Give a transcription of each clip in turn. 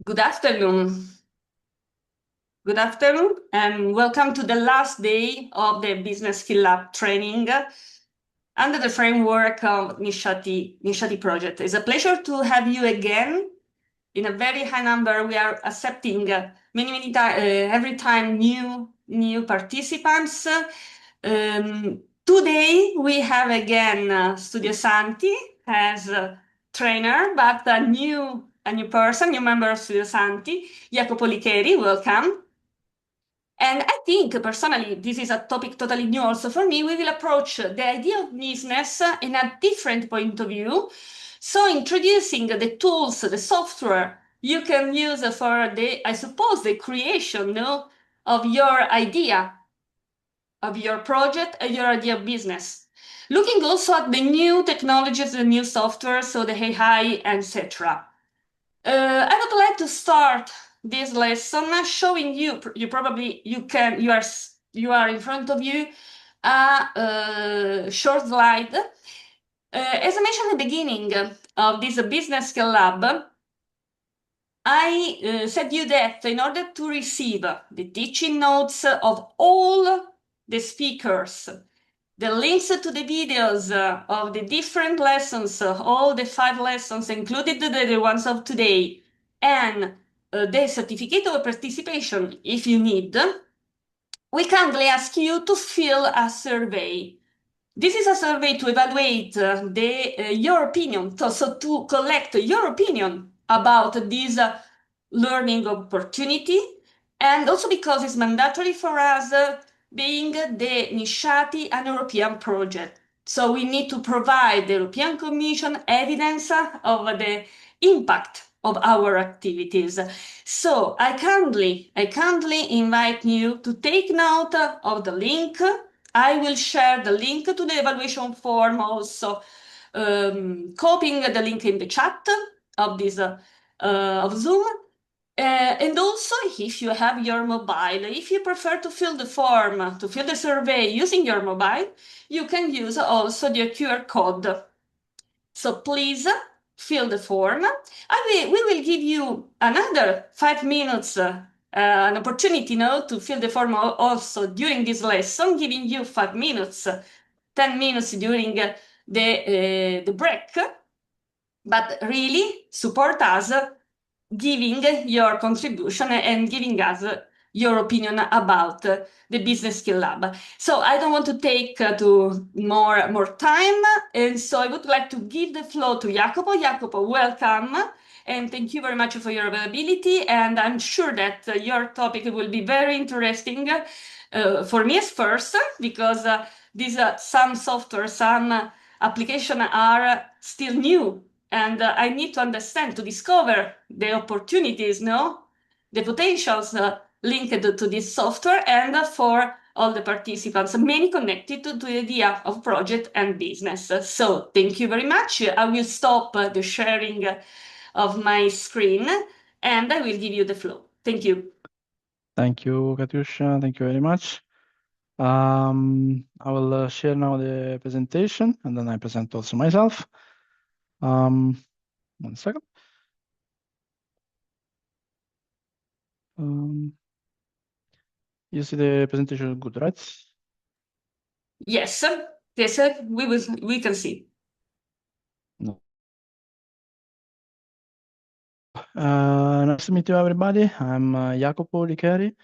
Good afternoon. Good afternoon, and welcome to the last day of the Business Skill Lab training under the framework of Nishati project. It's a pleasure to have you again in a very high number. We are accepting many times every time new participants. Today we have again Studio Santi as a trainer, but a new person, new member of Studio Santi, Jacopo Licheri. Welcome. And I think personally, this is a topic totally new also for me. We will approach the idea of business in a different point of view. So introducing the tools, the software you can use for I suppose, the creation of your idea, of your project, and your idea of business. Looking also at the new technologies, the new software, so the AI, etc. I would like to start this lesson showing you you are in front of you a short slide. As I mentioned at the beginning of this business skill lab, I said you that in order to receive the teaching notes of all the speakers, the links to the videos of the different lessons, all the 5 lessons, included the ones of today, and the certificate of participation, if you need, we kindly ask you to fill a survey. This is a survey to evaluate your opinion, so to collect your opinion about this learning opportunity, and also because it's mandatory for us being the Nishati an European project. So we need to provide the European Commission evidence of the impact of our activities. So I kindly invite you to take note of the link. I will share the link to the evaluation form also, copying the link in the chat of this of Zoom. And also, if you have your mobile, if you prefer to fill the form, to fill the survey using your mobile, you can use also the QR code. So please fill the form. We will give you another 5 minutes, an opportunity now to fill the form also during this lesson, giving you 5 minutes, 10 minutes during the break. But really support us giving your contribution and giving us your opinion about the Business Skill Lab. So I don't want to take to more time, and so I would like to give the floor to Jacopo. Jacopo, welcome, and thank you very much for your availability, and I'm sure that your topic will be very interesting for me as first, because these some software, some application are still new, and I need to understand, to discover the opportunities, the potentials linked to this software, and for all the participants, many connected to the idea of project and business. So thank you very much. I will stop the sharing of my screen, and I will give you the floor. Thank you. Thank you, Katyusha. Thank you very much. I will share now the presentation, and then I present also myself. 1 second. You see the presentation good, right? Yes, we can see. No. Nice to meet you, everybody. I'm Jacopo Licheri.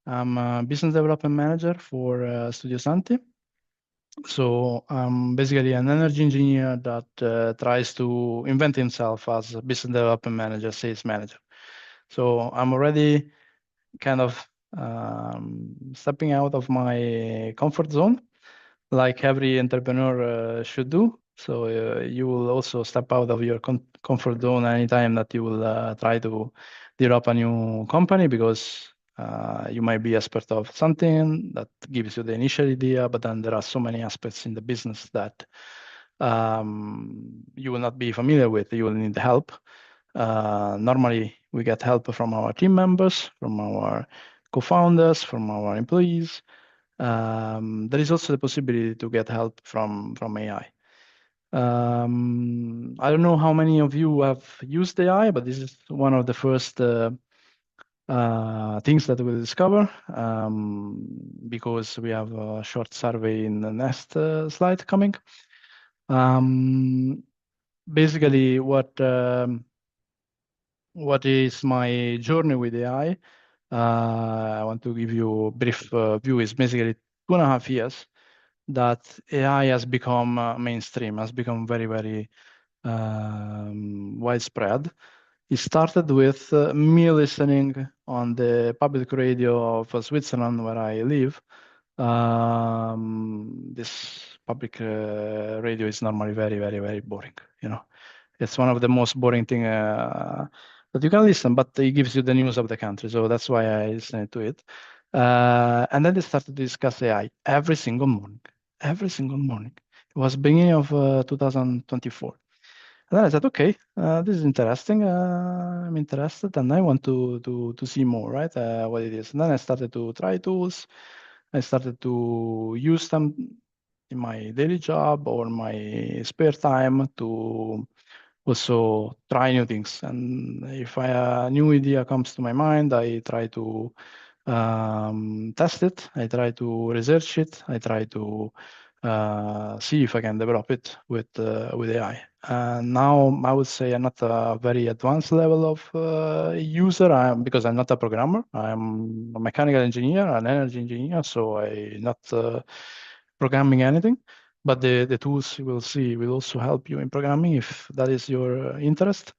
I'm a business development manager for Studio Santi. So I'm basically an energy engineer that tries to invent himself as a business development manager, sales manager. So I'm already kind of stepping out of my comfort zone, like every entrepreneur should do. So you will also step out of your comfort zone anytime that you will try to develop a new company, because you might be expert of something that gives you the initial idea, but then there are so many aspects in the business that you will not be familiar with. You will need help. Normally, we get help from our team members, from our co-founders, from our employees. There is also the possibility to get help from AI. I don't know how many of you have used AI, but this is one of the first things that we'll discover, because we have a short survey in the next slide coming. Basically, what is my journey with AI? I want to give you a brief view. It's basically 2.5 years that AI has become mainstream, has become very, very widespread. It started with me listening on the public radio of Switzerland, where I live. This public radio is normally very, very, very boring. It's one of the most boring thing that you can listen, but it gives you the news of the country. So that's why I listened to it. And then they started to discuss AI every single morning. Every single morning. It was beginning of 2024. And then I said, okay, this is interesting. I'm interested, and I want to see more, right? What it is. And then I started to try tools. I started to use them in my daily job or my spare time to also try new things. And if a new idea comes to my mind, I try to test it. I try to research it. I try to see if I can develop it with AI. Now I would say I'm not a very advanced level of user, because I'm not a programmer. I'm a mechanical engineer, an energy engineer, so I'm not programming anything. But the tools you will see will also help you in programming if that is your interest.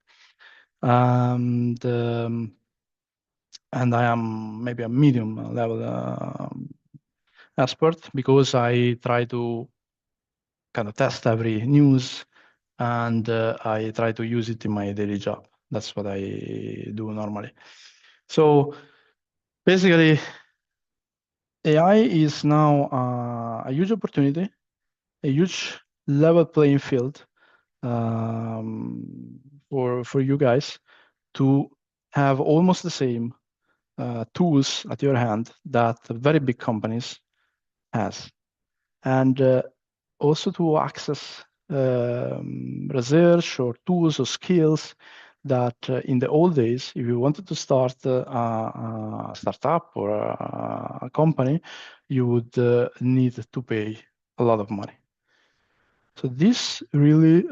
And I am maybe a medium level expert, because I try to kind of test every news, and I try to use it in my daily job. That's what I do normally. So basically, AI is now a huge opportunity, a huge level playing field for you guys to have almost the same tools at your hand that very big companies has, and also to access research or tools or skills that in the old days, if you wanted to start a startup or a company, you would need to pay a lot of money. So this really,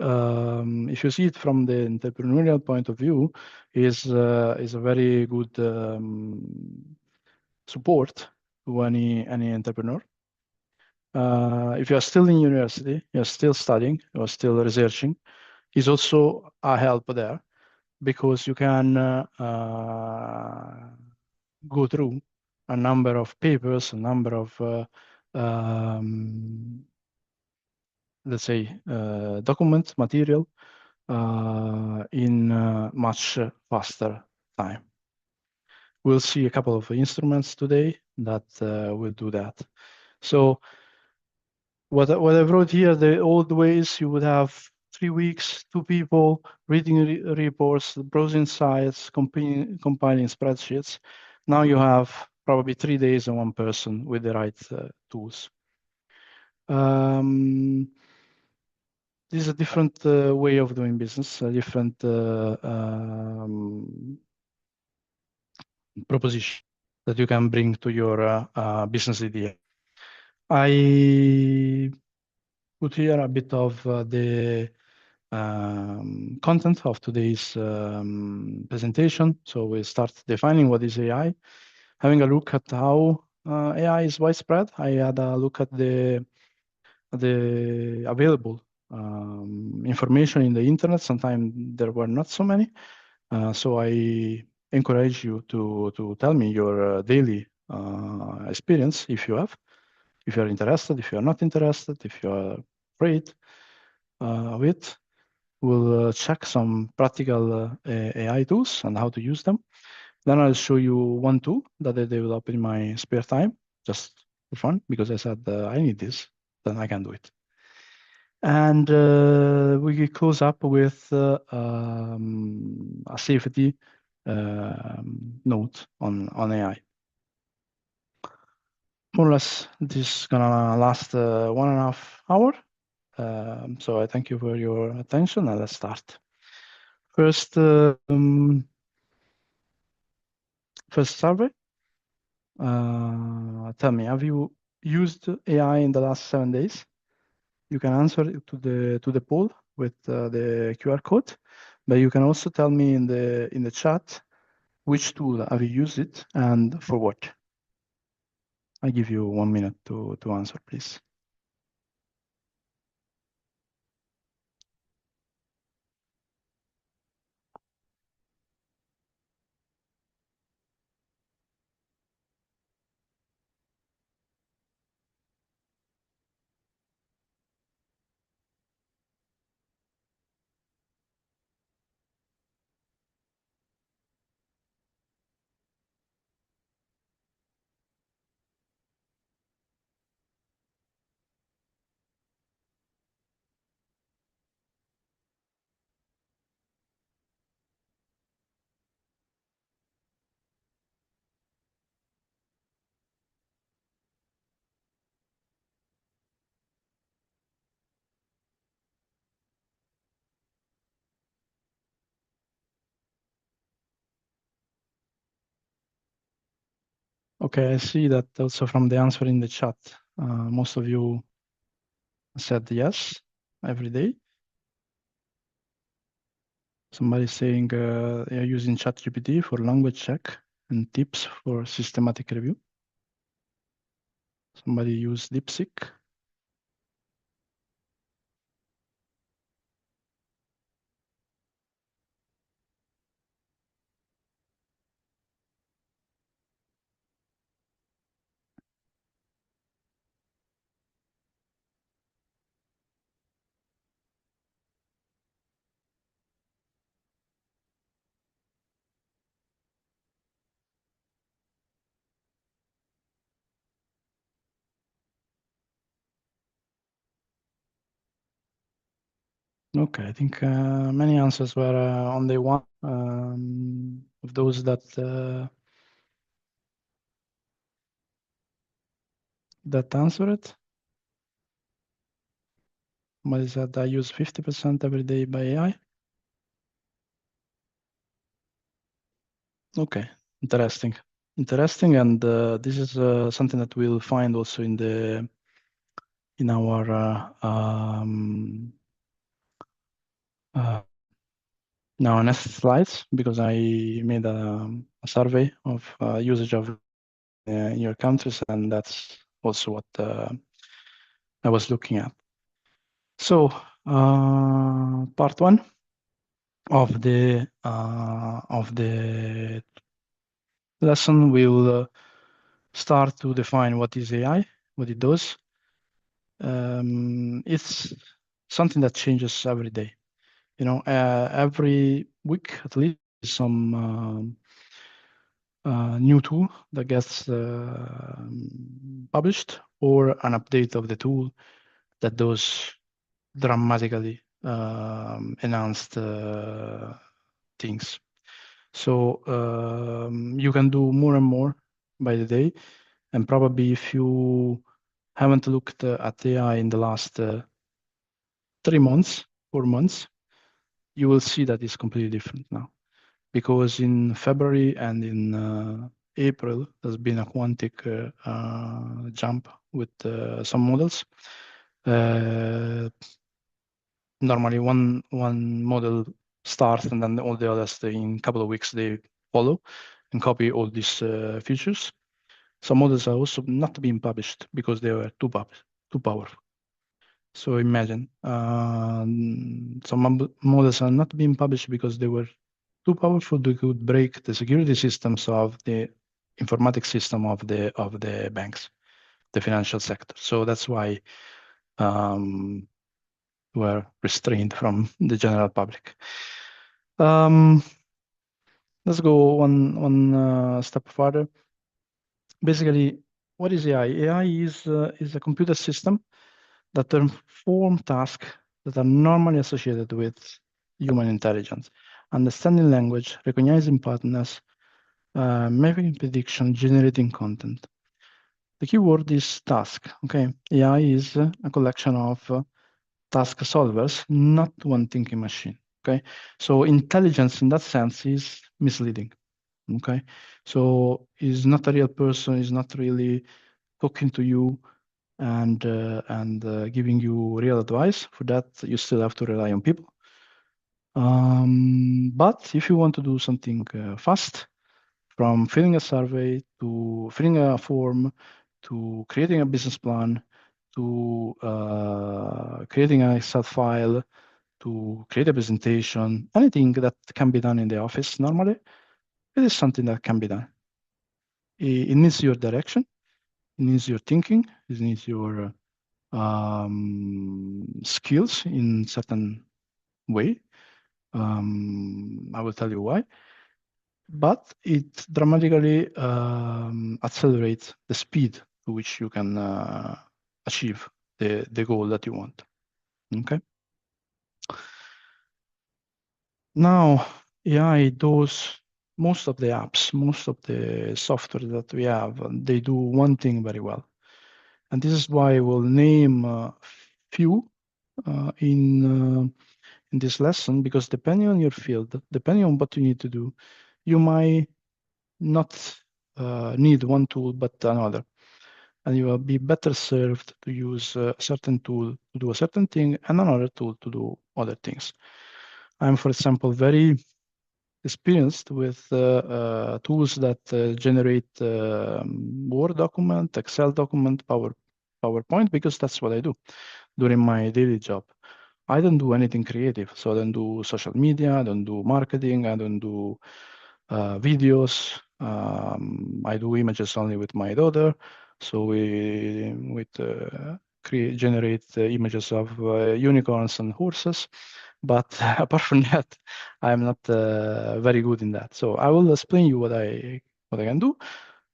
if you see it from the entrepreneurial point of view, is a very good support to any entrepreneur. If you are still in university, you're still studying, you're still researching, is also a help there, because you can go through a number of papers, a number of let's say document material in much faster time. We'll see a couple of instruments today that will do that. So what I wrote here, the old ways, you would have 3 weeks, 2 people reading reports, browsing sites, compiling spreadsheets. Now you have probably 3 days and 1 person with the right tools. This is a different way of doing business, a different proposition that you can bring to your business idea. I put here a bit of the content of today's presentation. So we start defining what is AI, having a look at how AI is widespread. I had a look at the available information in the internet. Sometimes there were not so many. So I encourage you to tell me your daily experience, if you have, if you're interested, if you're not interested, if you're afraid of it. We'll check some practical AI tools and how to use them. Then I'll show you one tool that I developed in my spare time, just for fun, because I said I need this, then I can do it. And we close up with a safety note on AI. More or less, this is gonna last 1.5 hours. So I thank you for your attention, and let's start. First survey. Tell me, have you used AI in the last 7 days? You can answer it to the poll with the QR code, but you can also tell me in the chat which tool have you used it and for what. I give you 1 minute to answer, please. Okay, I see that also from the answer in the chat, most of you said yes every day. Somebody saying you're using ChatGPT for language check and tips for systematic review. Somebody use DeepSeek. Okay, I think many answers were on day one of those that answer it. Somebody said I use 50% every day by AI. Okay, interesting, and this is something that we'll find also in our now next slides, because I made a survey of usage of in your countries, and that's also what I was looking at. So part one of the lesson will start to define what is AI, what it does. It's something that changes every day. You know, every week at least some new tool that gets published, or an update of the tool that does dramatically enhanced things. So you can do more and more by the day, and probably if you haven't looked at AI in the last 3 months, 4 months, you will see that it's completely different now. Because in February and in April, there's been a quantic jump with some models. Normally one model starts, and then all the others, in a couple of weeks, they follow and copy all these features. Some models are also not being published because they were too powerful. So imagine some models are not being published because they were too powerful. They could break the security systems of the informatic system of the banks, the financial sector. So that's why we're restrained from the general public. Let's go one step further. Basically, what is AI? AI is a computer system that perform tasks that are normally associated with human intelligence: understanding language, recognizing patterns, making prediction, generating content. The key word is task. Okay, AI is a collection of task solvers, not one thinking machine. Okay, so intelligence in that sense is misleading. Okay, so is not a real person, is not really talking to you and giving you real advice. For that, you still have to rely on people. But if you want to do something fast, from filling a survey to filling a form to creating a business plan to creating an Excel file to create a presentation, anything that can be done in the office normally, it is something that can be done. It needs your direction, it needs your thinking, it needs your skills in certain way. I will tell you why. But it dramatically accelerates the speed to which you can achieve the goal that you want. Okay. Now, AI does most of the apps, most of the software that we have, they do one thing very well. And this is why I will name a few in this lesson, because depending on your field, depending on what you need to do, you might not need one tool but another. And you will be better served to use a certain tool to do a certain thing and another tool to do other things. I'm, for example, very experienced with tools that generate Word document, Excel document, PowerPoint, because that's what I do during my daily job. I don't do anything creative, so I don't do social media, I don't do marketing, I don't do videos. I do images only with my daughter, so we generate images of unicorns and horses. But apart from that, I'm not very good in that. So I will explain you what I can do.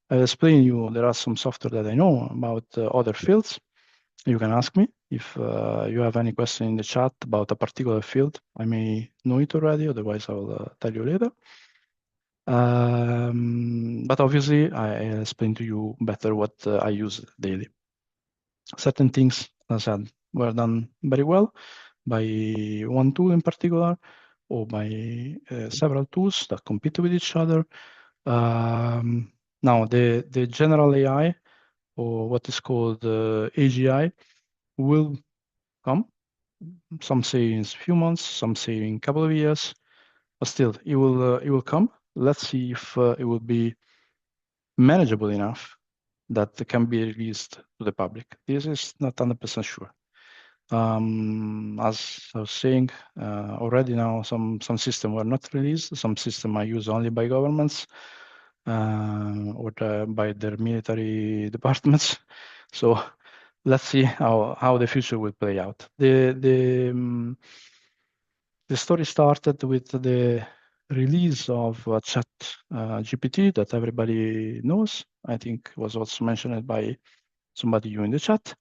I'll explain you there are some software that I know about other fields. You can ask me if you have any question in the chat about a particular field. I may know it already, otherwise I will tell you later. But obviously, I explain to you better what I use daily. Certain things, as I said, were done very well by one tool in particular, or by several tools that compete with each other. Now, the general AI, or what is called AGI, will come. Some say in a few months, some say in a couple of years, but still, it will come. Let's see if it will be manageable enough that can be released to the public. This is not 100% sure. As I was saying, already now some systems were not released. Some systems are used only by governments or by their military departments. So let's see how the future will play out. The story started with the release of Chat GPT that everybody knows. I think was also mentioned by somebody you in the chat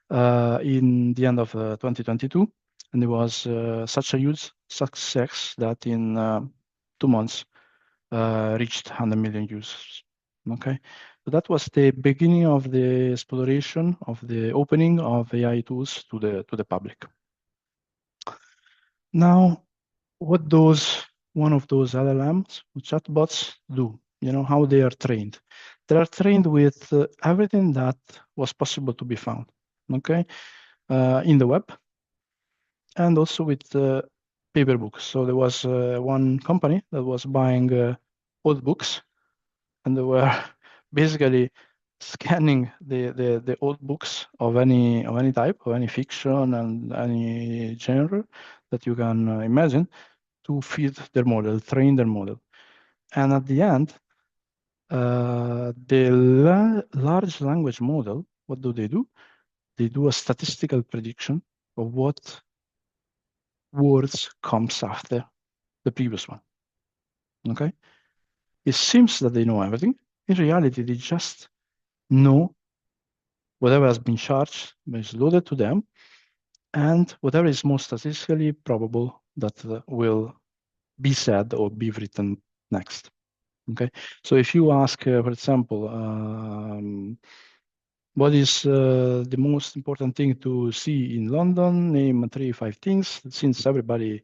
in the end of 2022. And it was such a huge success that in 2 months reached 100 million users. Okay, so that was the beginning of the exploration of the opening of AI tools to the public. Now, what does one of those LLMs, chatbots, do? You know, how they are trained. They are trained with everything that was possible to be found, okay, in the web, and also with paper books. So there was one company that was buying old books, and they were basically scanning the old books of any type, of any fiction and any genre that you can imagine, to feed their model, train their model. And at the end, the large language model, what do? They do a statistical prediction of what words comes after the previous one. Okay? It seems that they know everything. In reality, they just know whatever has been charged is loaded to them, and whatever is most statistically probable that will be said or be written next. Okay, so if you ask, for example, What is the most important thing to see in London? Name 3-5 things. Since everybody,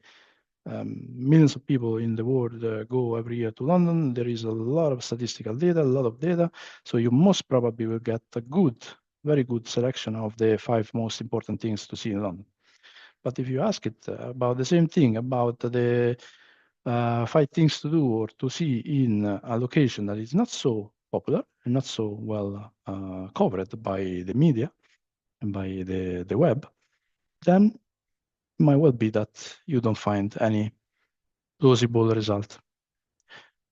millions of people in the world go every year to London, there is a lot of statistical data, a lot of data. So you most probably will get a very good selection of the 5 most important things to see in London. But if you ask it about the same thing, about the 5 things to do or to see in a location that is not so popular and not so well covered by the media and by the web, then it might well be that you don't find any plausible result.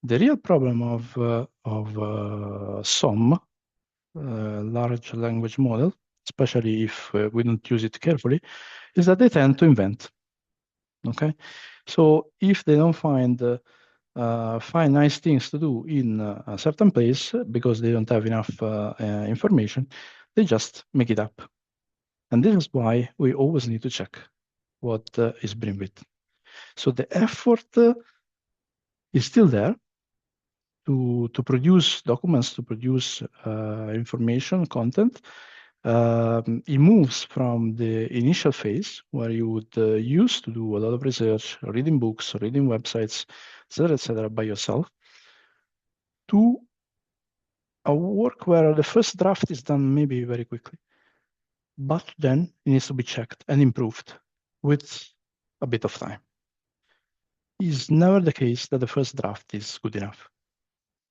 The real problem of some large language model, especially if we don't use it carefully, is that they tend to invent. Okay, so if they don't find nice things to do in a certain place because they don't have enough information, they just make it up. And this is why we always need to check what is being written. So the effort is still there to produce documents, to produce information, content. It moves from the initial phase where you would use to do a lot of research, reading books, reading websites, etc., by yourself, to a work where the first draft is done maybe very quickly, but then it needs to be checked and improved with a bit of time. It's never the case that the first draft is good enough.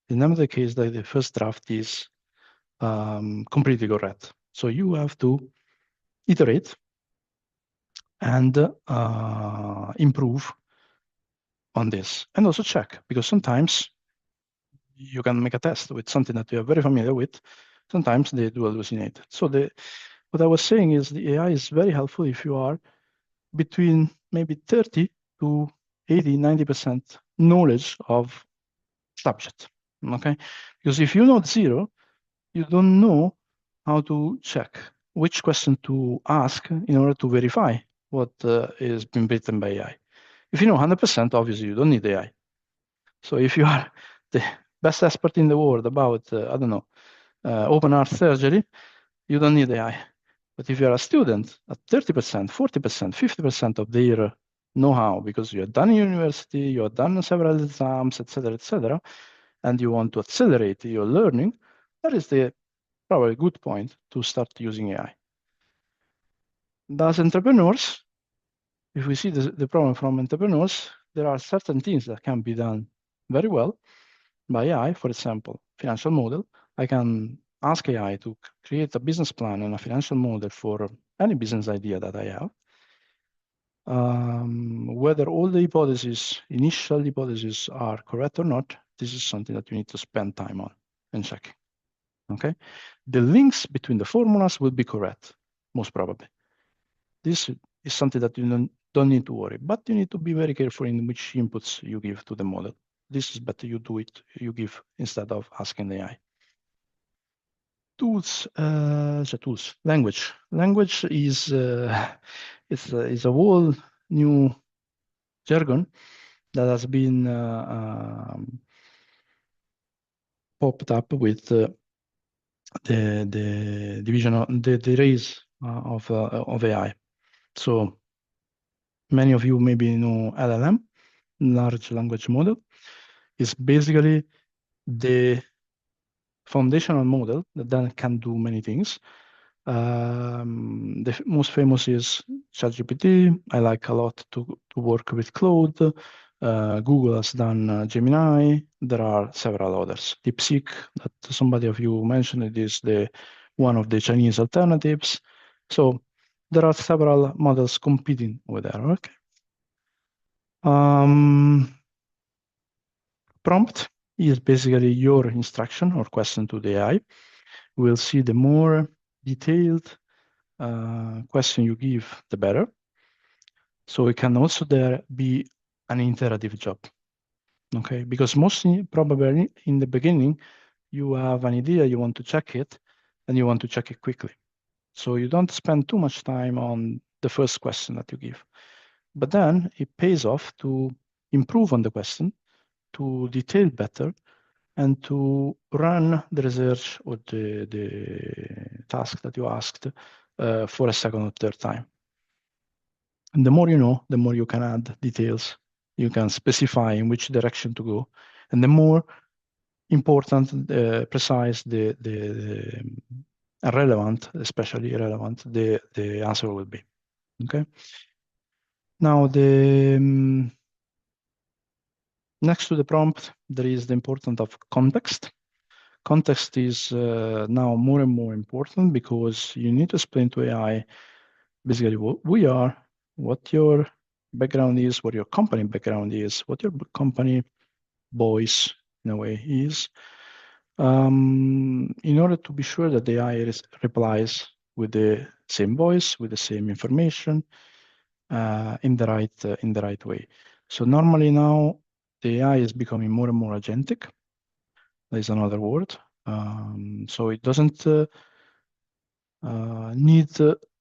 It's never the case that the first draft is completely correct. So you have to iterate and improve on this, and also check, because sometimes you can make a test with something that you are very familiar with. Sometimes they do hallucinate. So what I was saying is the AI is very helpful if you are between maybe 30 to 80, 90% knowledge of subject, okay? Because if you know 0, you don't know how to check which question to ask in order to verify what is being written by AI. If you know 100%, obviously you don't need AI. So if you are the best expert in the world about, I don't know, open heart surgery, you don't need AI. But if you're a student at 30%, 40%, 50% of their know-how, because you are done in university, you have done several exams, etc., and you want to accelerate your learning, that is probably a good point to start using AI. As entrepreneurs, if we see the problem from entrepreneurs, there are certain things that can be done very well by AI. For example, financial model. I can ask AI to create a business plan and a financial model for any business idea that I have. Whether all the initial hypotheses are correct or not, this is something that you need to spend time on and check. Okay, the links between the formulas will be correct, most probably. This is something that you don't need to worry, but you need to be very careful in which inputs you give to the model. This is better you give instead of asking the AI. Tools, language. Language is is a whole new jargon that has been popped up with the division of the rise of AI. So many of you maybe know LLM, large language model. Is basically the foundational model that then can do many things. The most famous is ChatGPT. I like a lot to work with Claude. Google has done Gemini. There are several others. DeepSeek, that somebody of you mentioned, it is one of the Chinese alternatives. So there are several models competing over there. Okay. Prompt is basically your instruction or question to the AI. We'll see the more detailed question you give, the better. So it can also there be an iterative job, okay? Because mostly probably in the beginning, you have an idea, you want to check it, and you want to check it quickly. So you don't spend too much time on the first question that you give. But then it pays off to improve on the question, to detail better, and to run the research or task that you asked for a second or third time. And the more you know, the more you can add details. You can specify in which direction to go, and the more important, precise, the relevant, especially relevant, the answer will be. Okay. Now next to the prompt, there is the importance of context. Context is now more and more important because you need to explain to AI basically what we are, what your background is, what your company background is, what your company voice in a way is, in order to be sure that the AI replies with the same voice, with the same information, in the right way. So normally now the AI is becoming more and more agentic. There's another word. So it doesn't need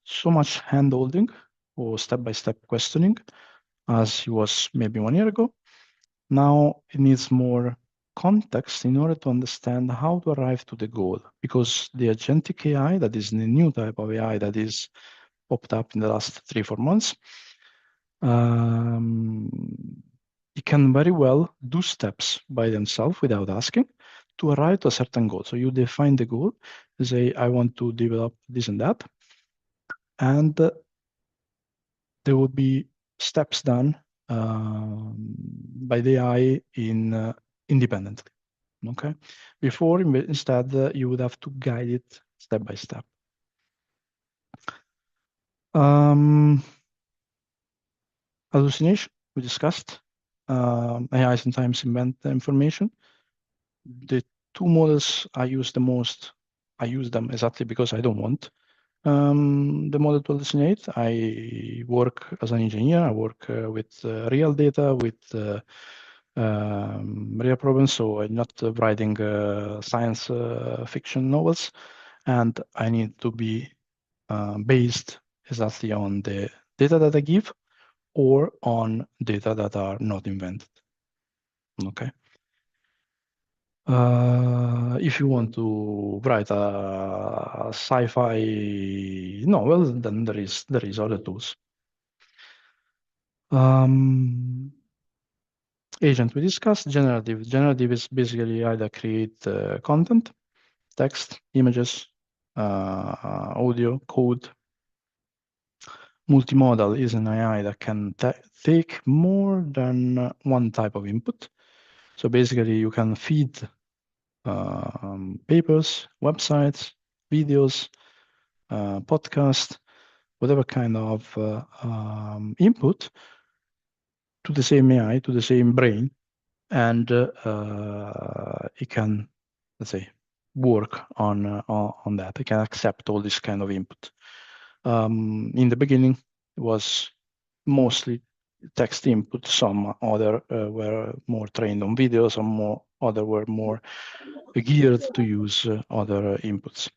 so much hand-holding or step-by-step questioning as it was maybe 1 year ago. Now it needs more context in order to understand how to arrive to the goal, because the agentic AI, that is the new type of AI that is popped up in the last 3-4 months, it can very well do steps by themselves without asking to arrive to a certain goal. So you define the goal, you say, I want to develop this and that, and there will be steps done by the AI independently. Okay. Before, instead, you would have to guide it step by step. Hallucination, we discussed. AI sometimes invent the information. The two models I use the most, I use them exactly because I don't want the model to hallucinate. I work as an engineer. I work with real data, with real problems. So I'm not writing science fiction novels, and I need to be based exactly on the data that I give or on data that are not invented. Okay. If you want to write a sci-fi novel, then there is other tools. Agent we discussed. Generative is basically either create content, text, images, audio, code. Multimodal is an AI that can take more than one type of input. So basically you can feed papers, websites, videos, podcast, whatever kind of input to the same AI, to the same brain, and it can, let's say, work on that. It can accept all this kind of input. In the beginning, it was mostly text input. Some other were more trained on video. Some other were more geared to use other inputs.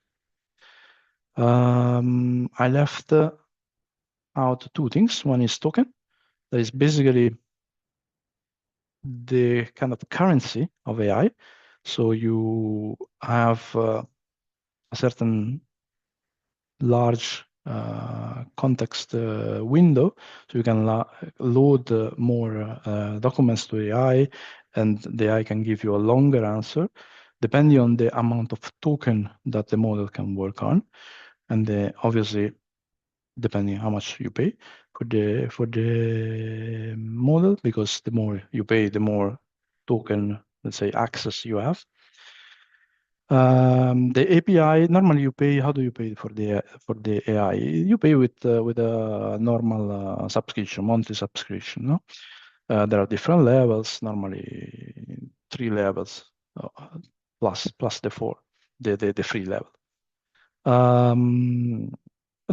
I left out two things. One is token. That is basically the kind of currency of AI. So you have a certain large context window, so you can load more documents to AI, and the AI can give you a longer answer depending on the amount of token that the model can work on, and obviously depending how much you pay for the model, because the more you pay, the more token, let's say, access you have. The API, normally you pay. How do you pay for the AI? You pay with a normal subscription, monthly subscription. No, there are different levels. Normally 3 levels plus the 4, the free level.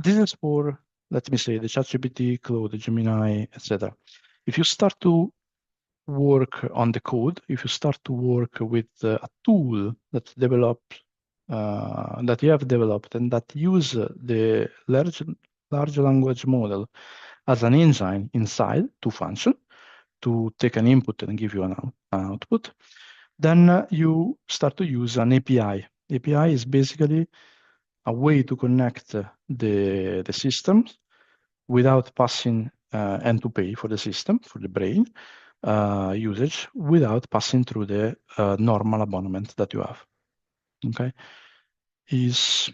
This is for, let me say, the ChatGPT, Claude, Gemini, etc. If you start to work on the code, if you start to work with a tool that you have developed and that use the large language model as an engine inside to function, to take an input and give you an output, then you start to use an API. API is basically a way to connect the systems without passing and to pay for the system, for the brain usage, without passing through the normal abonnement that you have. Okay, is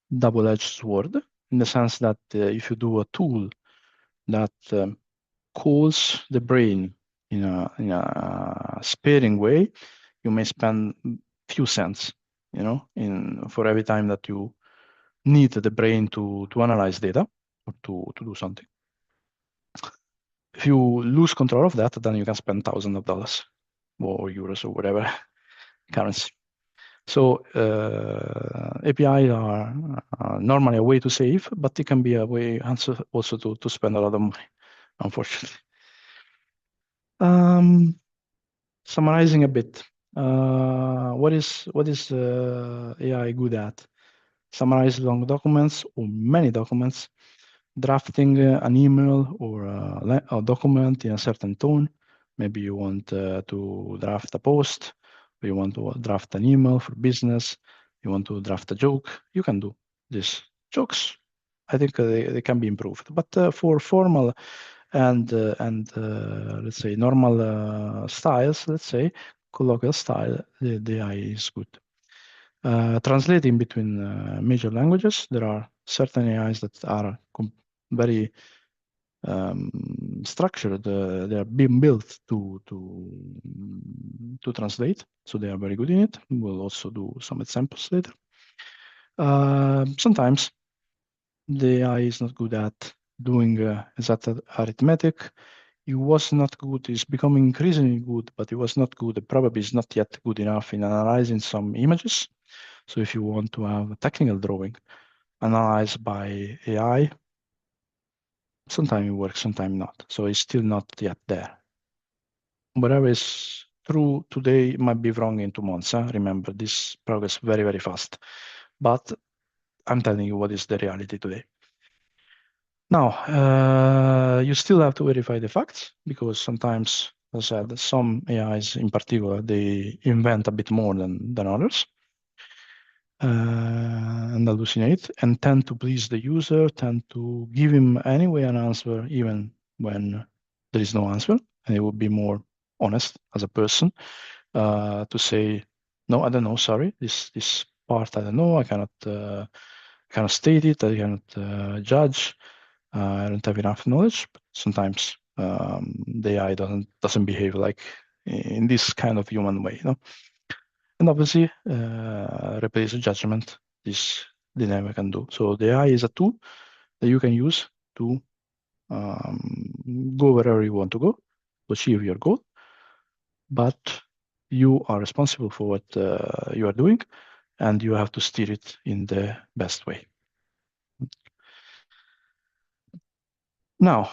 double-edged sword in the sense that if you do a tool that calls the brain in a sparing way, you may spend few cents, you know, for every time that you need the brain to analyze data or to do something. If you lose control of that, then you can spend thousands of dollars or euros or whatever currency. So APIs are normally a way to save, but it can be a way also to spend a lot of money, unfortunately. Summarizing a bit, what is AI good at? Summarize long documents or many documents, drafting an email or a document in a certain tone. Maybe you want to draft a post, or you want to draft an email for business, you want to draft a joke, you can do this. Jokes, I think they can be improved, but for formal and let's say normal styles, let's say colloquial style, the AI is good. Translating between major languages, there are certain AIs that are very structured. They are being built to translate, so they are very good in it. We'll also do some examples later. Sometimes the AI is not good at doing exact arithmetic. It was not good. It's becoming increasingly good, but it was not good. It probably is not yet good enough in analyzing some images. So if you want to have a technical drawing analyzed by AI, sometimes it works, sometimes not. So it's still not yet there. Whatever is true today might be wrong in 2 months. Remember, this progress very, very fast. But I'm telling you what is the reality today. Now, you still have to verify the facts because sometimes, as I said, some AIs in particular, they invent a bit more than others. And hallucinate and tend to please the user, tend to give him anyway an answer even when there is no answer, and it would be more honest as a person to say, no, I don't know, sorry, this part I don't know, I cannot state it, I cannot judge, I don't have enough knowledge. But sometimes the AI doesn't behave like in this kind of human way, you know. And obviously, replace judgment. This they never can do. So the AI is a tool that you can use to go wherever you want to go to achieve your goal. But you are responsible for what you are doing, and you have to steer it in the best way. Now,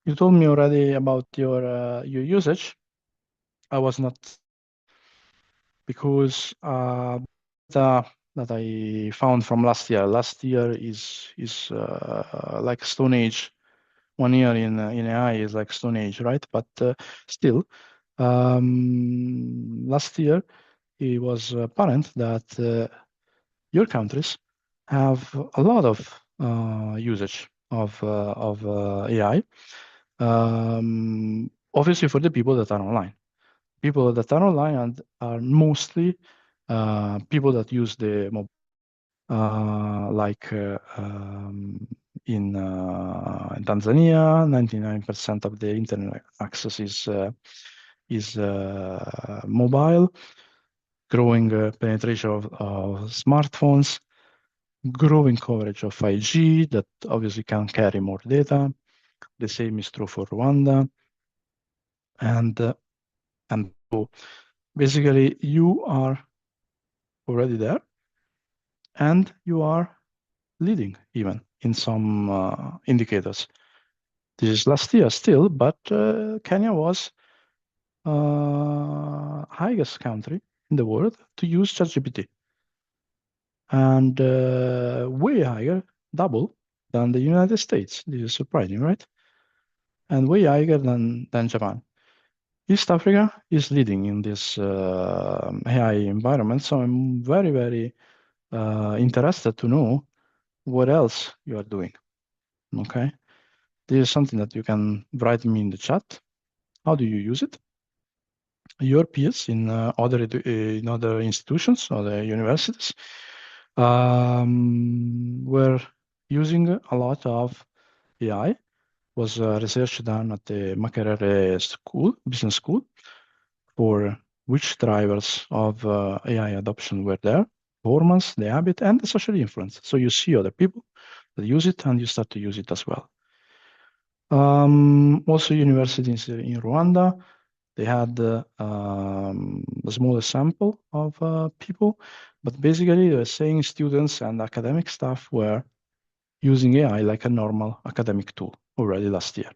you told me already about your usage. I was not, because data that I found from last year. Last year is like Stone Age. 1 year in AI is like Stone Age, right? But still, last year it was apparent that your countries have a lot of usage of AI. Obviously, for the people that are online. People that are online and are mostly people that use the mobile, like in Tanzania, 99% of the internet access is mobile. Growing penetration of smartphones, growing coverage of 5G that obviously can carry more data. The same is true for Rwanda, and so basically you are already there, and you are leading even in some indicators. This is last year still, but Kenya was highest country in the world to use ChatGPT, and way higher, double than the United States. This is surprising, right? And way higher than Japan. East Africa is leading in this AI environment, so I'm very, very interested to know what else you are doing. Okay, this is something that you can write me in the chat. How do you use it? Your peers in other institutions or the universities were using a lot of AI. Was research done at the Makerere School, Business School, for which drivers of AI adoption were there, performance, the habit, and the social influence. So you see other people that use it, and you start to use it as well. Also, universities in Rwanda, they had a smaller sample of people, but basically they were saying students and academic staff were using AI like a normal academic tool already last year.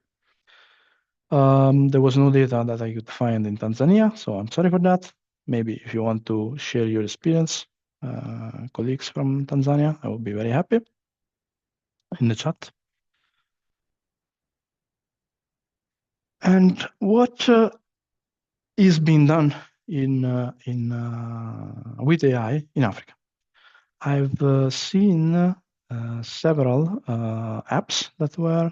There was no data that I could find in Tanzania, so I'm sorry for that. Maybe if you want to share your experience, colleagues from Tanzania, I would be very happy in the chat. And what is being done with AI in Africa? I've seen several apps that were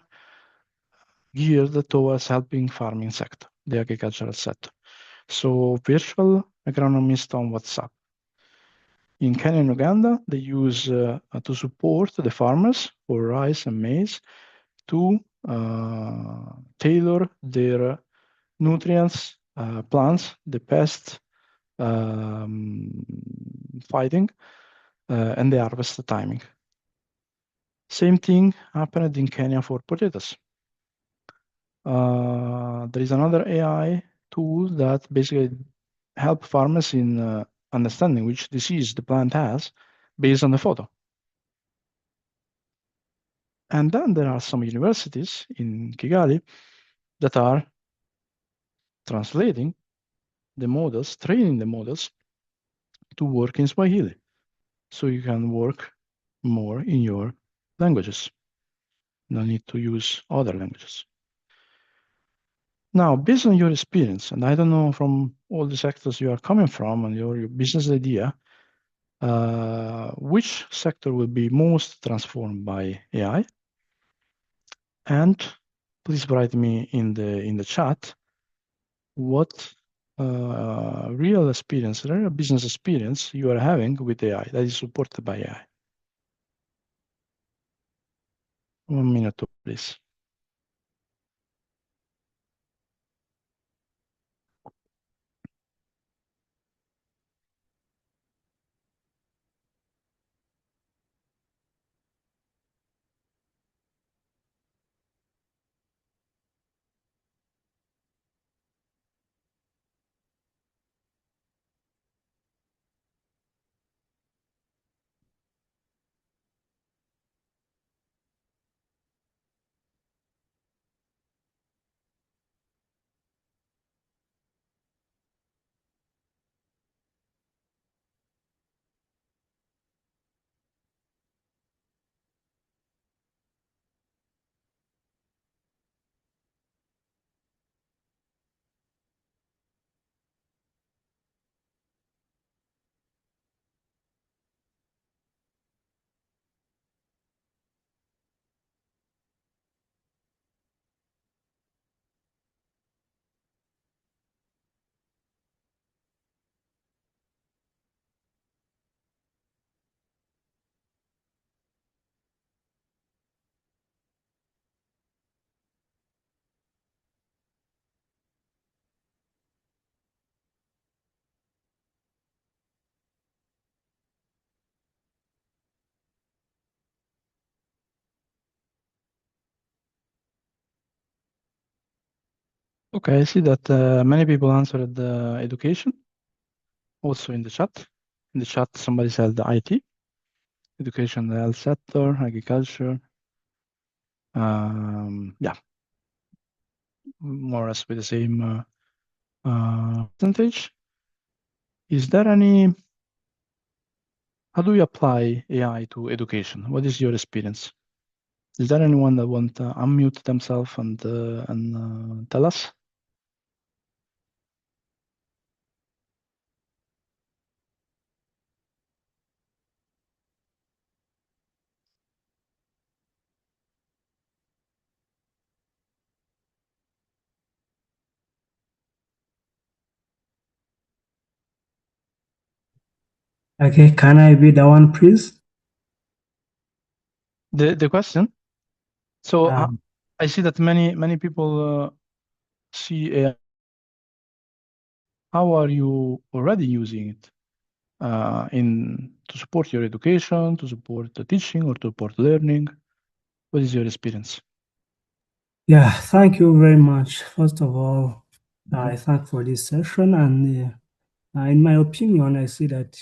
geared towards helping farming sector, the agricultural sector. So virtual agronomist on WhatsApp. In Kenya and Uganda, they use to support the farmers for rice and maize to tailor their nutrients, plants, the pest fighting, and the harvest timing. Same thing happened in Kenya for potatoes. There is another AI tool that basically help farmers in understanding which disease the plant has based on the photo. And then there are some universities in Kigali that are translating the models, training the models to work in Swahili. So you can work more in your languages. No need to use other languages. Now, based on your experience, and I don't know from all the sectors you are coming from and your business idea, which sector will be most transformed by AI? And please write me in the chat what real experience, real business experience you are having with AI that is supported by AI. 1 minute, please. Okay, I see that many people answered education. Also in the chat. In the chat, somebody said the IT, education, the health sector, agriculture. Yeah, more or less with the same percentage. Is there any, how do you apply AI to education? What is your experience? Is there anyone that want to unmute themselves and tell us? Okay, can I be the one, please? The question. So I see that many people see AI. How are you already using it to support your education, to support the teaching, or to support learning? What is your experience? Yeah, thank you very much. First of all, I thank for this session, and in my opinion, I see that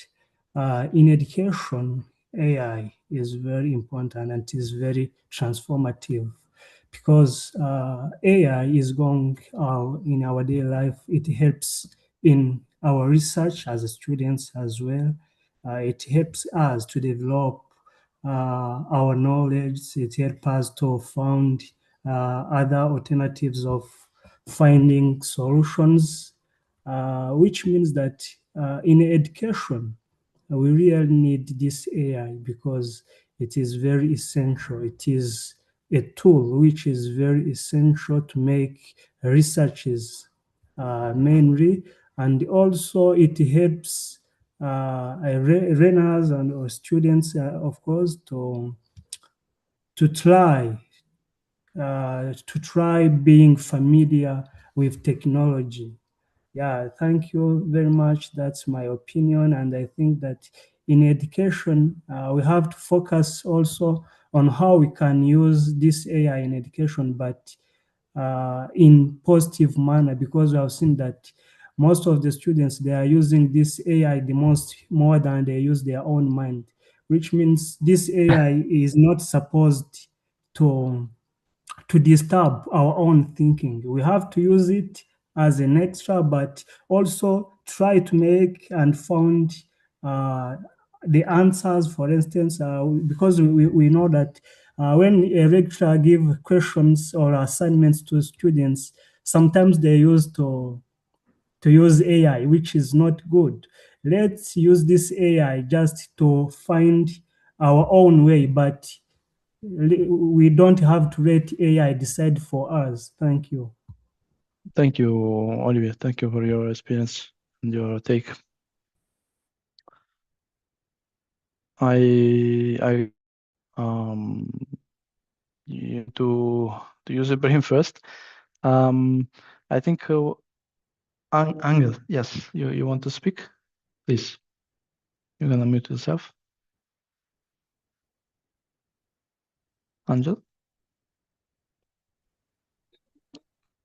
in education, AI is very important and it is very transformative because AI is going in our daily life. It helps in our research as students as well. It helps us to develop our knowledge. It helps us to find other alternatives of finding solutions, which means that in education, we really need this AI because it is very essential. It is a tool which is very essential to make researches mainly, and also it helps learners and or students, of course, to try being familiar with technology. Yeah, thank you very much. That's my opinion. And I think that in education, we have to focus also on how we can use this AI in education, but in positive manner, because we have seen that most of the students, they are using this AI the most more than they use their own mind, which means this AI is not supposed to disturb our own thinking. We have to use it as an extra, but also try to make and find uh, the answers. For instance, because we know that when a lecturer give questions or assignments to students, sometimes they use AI, which is not good. Let's use this AI just to find our own way, but we don't have to let AI decide for us. Thank you. Thank you, Olivier. Thank you for your experience and your take. I to use the brain first. I think Angel, yes, you want to speak? Please. You're gonna mute yourself. Angel?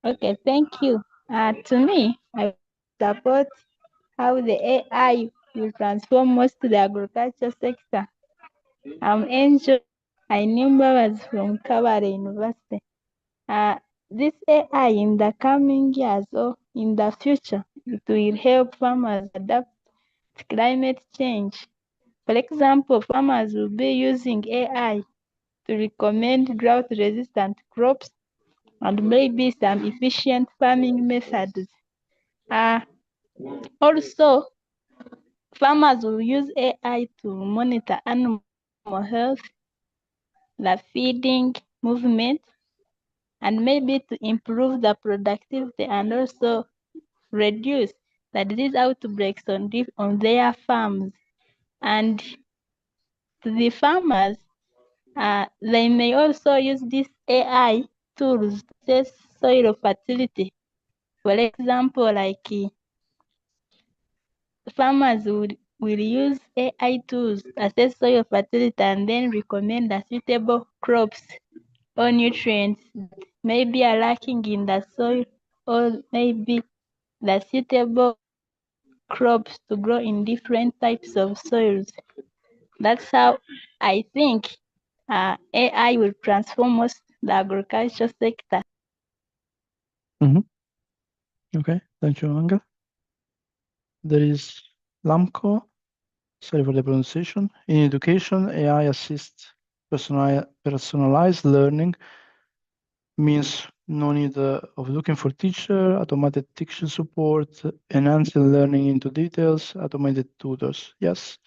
Okay, thank you. To me, I support how the AI will transform most of the agriculture sector. I'm Angel. I was from Kabale University. This AI in the coming years or in the future, it will help farmers adapt to climate change. For example, farmers will be using AI to recommend drought-resistant crops and maybe some efficient farming methods. Also, farmers will use AI to monitor animal health, the feeding movement, and maybe to improve the productivity and also reduce the disease outbreaks on their farms. And to the farmers, they may also use these AI tools to test soil fertility. For example, like farmers will use AI tools to assess soil fertility and then recommend the suitable crops or nutrients that maybe are lacking in the soil, or maybe the suitable crops to grow in different types of soils. That's how I think AI will transform most the agriculture sector. Okay, thank you, Angel. There is Lamco. Sorry for the pronunciation. In education, AI assists personalized learning means no need of looking for teacher, automated teacher support, enhancing learning into details, automated tutors. Yes.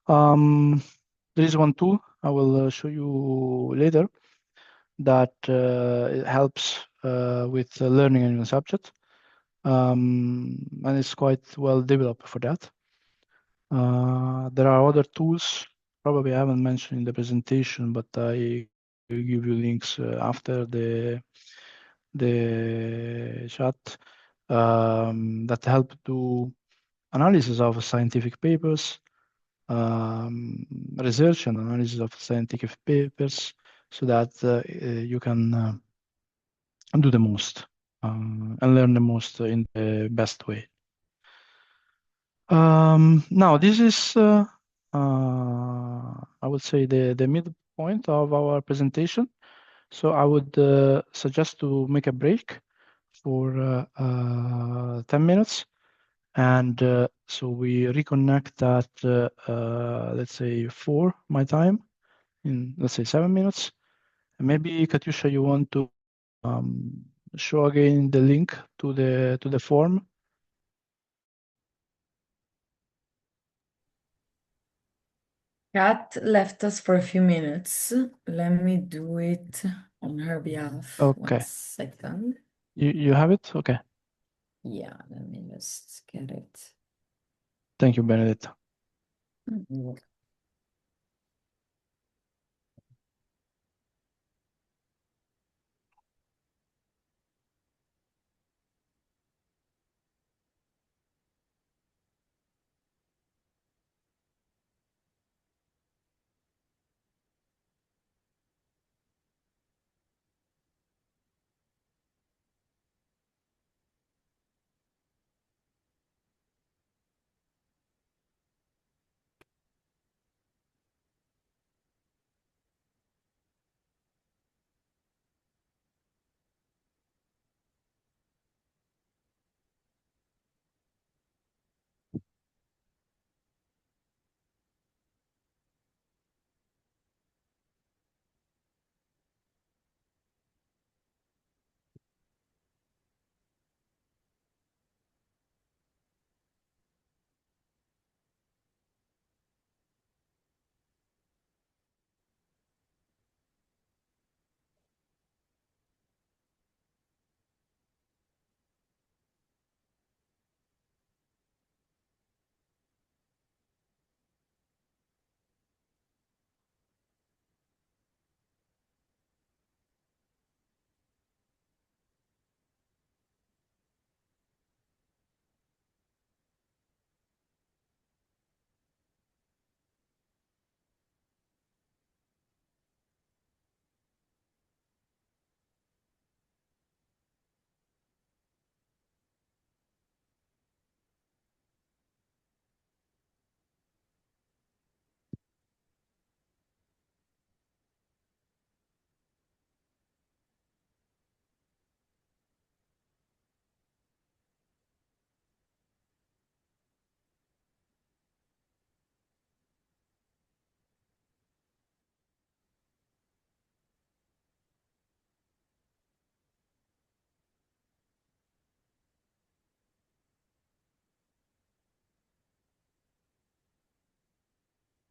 There is one tool I will show you later that it helps with learning a new subject, and it's quite well developed for that. There are other tools, probably I haven't mentioned in the presentation, but I will give you links after the chat that help do analysis of scientific papers, research and analysis of scientific papers, so that you can do the most and learn the most in the best way. Now, this is, I would say, the midpoint of our presentation. So I would suggest to make a break for 10 minutes. And so we reconnect at, let's say, 4 my time, in, let's say, 7 minutes. And maybe, Katyusha, you want to show again the link to the form? Kat left us for a few minutes. Let me do it on her behalf. Okay. 1 second. You have it? Okay. Yeah, let me just get it. Thank you, Benedetta. Mhm.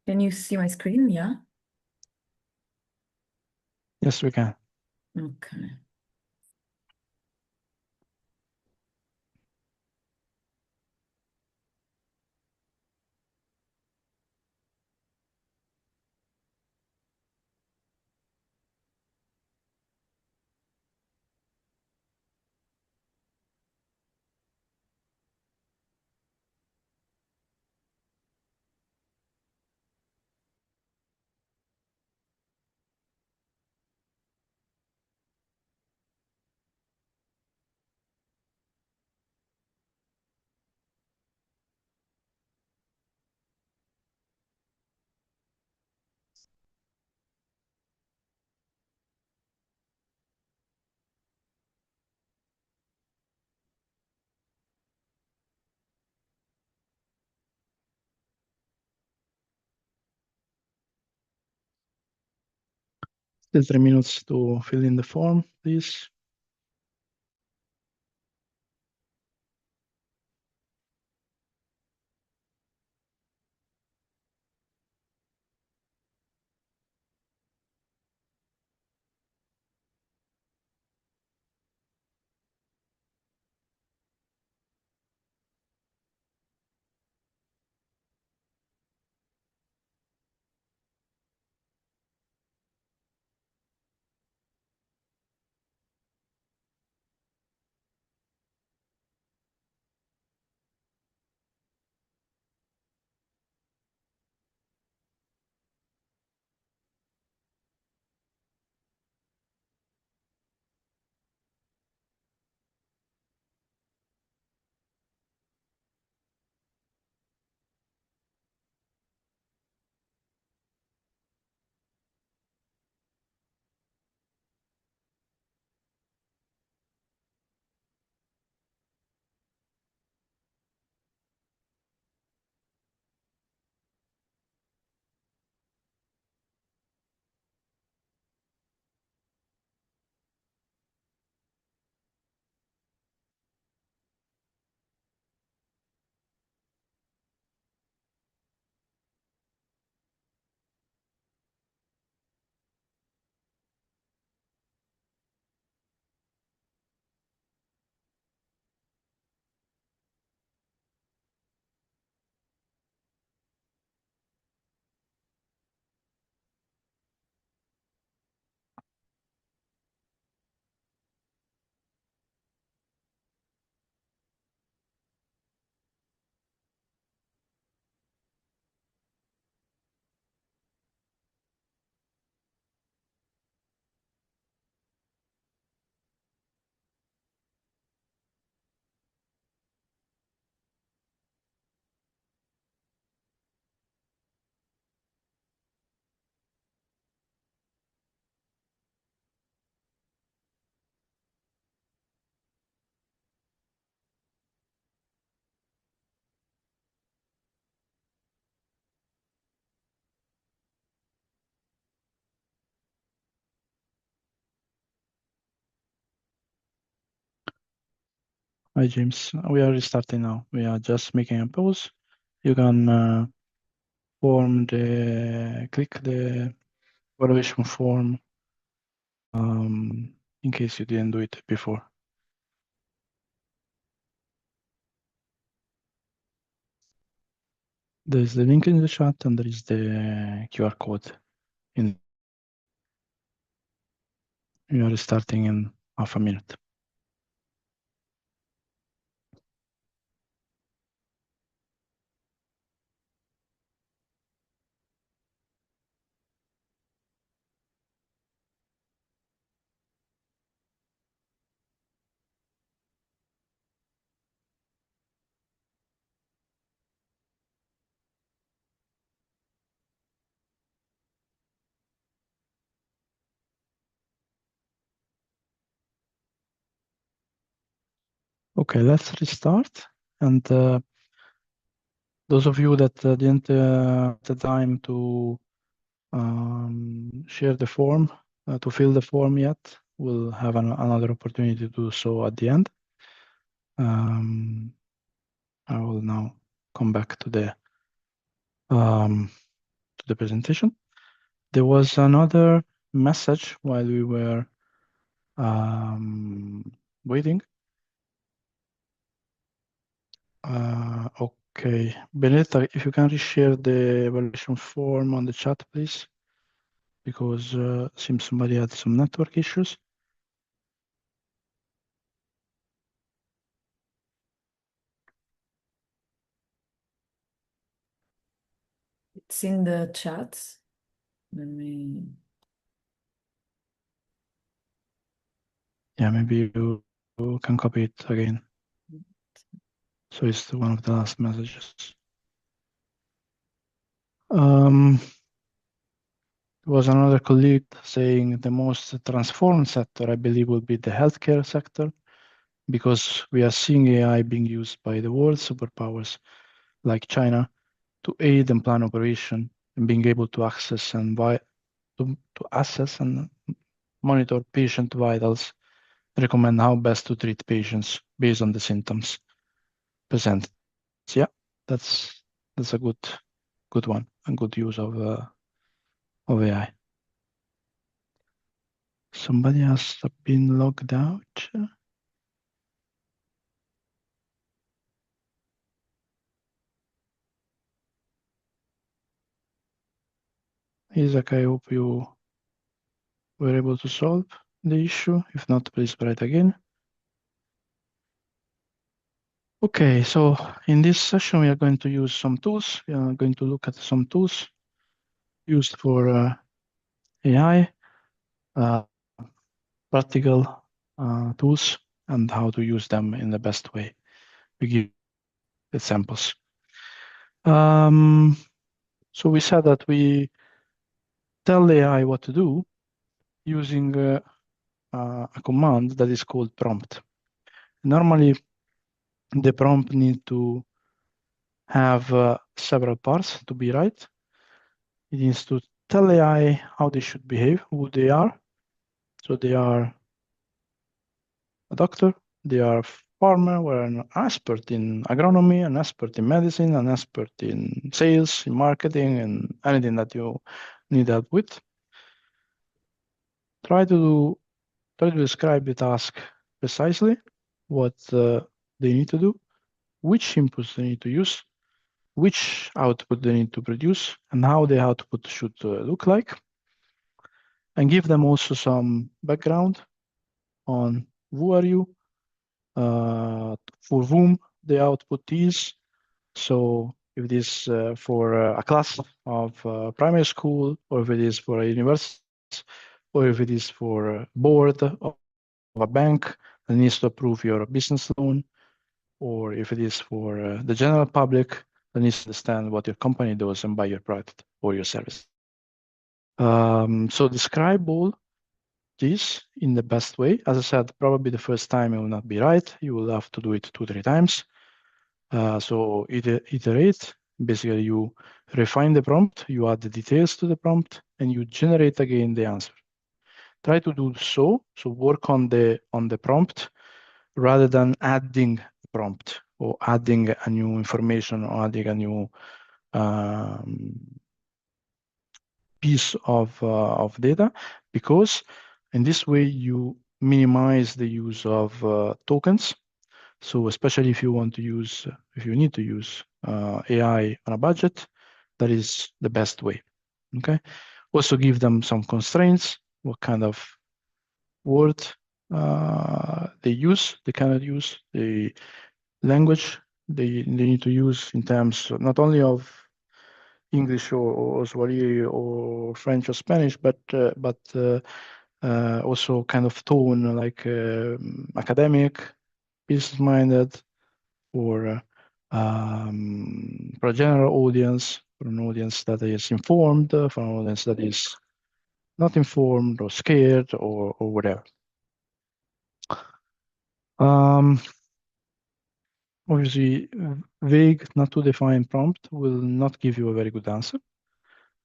Can you see my screen? Yeah. Yes, we can. Okay. Still 3 minutes to fill in the form, please. Hi, James. We are restarting now. We are just making a pause. You can click the evaluation form in case you didn't do it before. There's the link in the chat and there is the QR code. We are restarting in half a minute. Okay, let's restart. And those of you that didn't have the time to share the form, to fill the form yet, will have another opportunity to do so at the end. I will now come back to the presentation. There was another message while we were waiting. Okay, Benedetta, if you can reshare the evaluation form on the chat, please, because seems somebody had some network issues. It's in the chat. Let me. Yeah, maybe you can copy it again. So it's one of the last messages. There was another colleague saying the most transformed sector, I believe, will be the healthcare sector, because we are seeing AI being used by the world superpowers like China to aid and plan operation and being able to access and to assess and monitor patient vitals, recommend how best to treat patients based on the symptoms presented. So yeah, that's a good one and good use of AI. Somebody has been logged out. Isaac, I hope you were able to solve the issue. If not, please write again. Okay, so in this session, we are going to use some tools. We are going to look at some tools used for AI, practical tools, and how to use them in the best way. We give examples. So we said that we tell AI what to do using a command that is called prompt. Normally, the prompt needs to have several parts to be right. It needs to tell AI how they should behave, who they are. So they are a doctor, they are a farmer, or an expert in agronomy, an expert in medicine, an expert in sales, in marketing, and anything that you need help with. Try to describe the task precisely, what they need to do, which inputs they need to use, which output they need to produce, and how the output should look like. And give them also some background on who are you, for whom the output is. So if it is for a class of primary school, or if it is for a university, or if it is for a board of a bank that needs to approve your business loan, or if it is for the general public that needs to understand what your company does and buy your product or your service. So describe all this in the best way. As I said, probably the first time it will not be right. You will have to do it 2-3 times. So iterate. Basically, you refine the prompt, you add the details to the prompt, and you generate again the answer. Try to do so. So work on the prompt rather than adding a prompt or adding a new information or adding a new piece of data, because in this way you minimize the use of tokens. So especially if you want to use, if you need to use AI on a budget, that is the best way. Okay. Also give them some constraints, what kind of word they use, they cannot use, the language they need to use in terms not only of English or Swahili or French or Spanish, but also kind of tone, like academic, business-minded, or for a general audience, for an audience that is informed, for an audience that is not informed or scared or whatever. Obviously, vague, not too defined prompt will not give you a very good answer.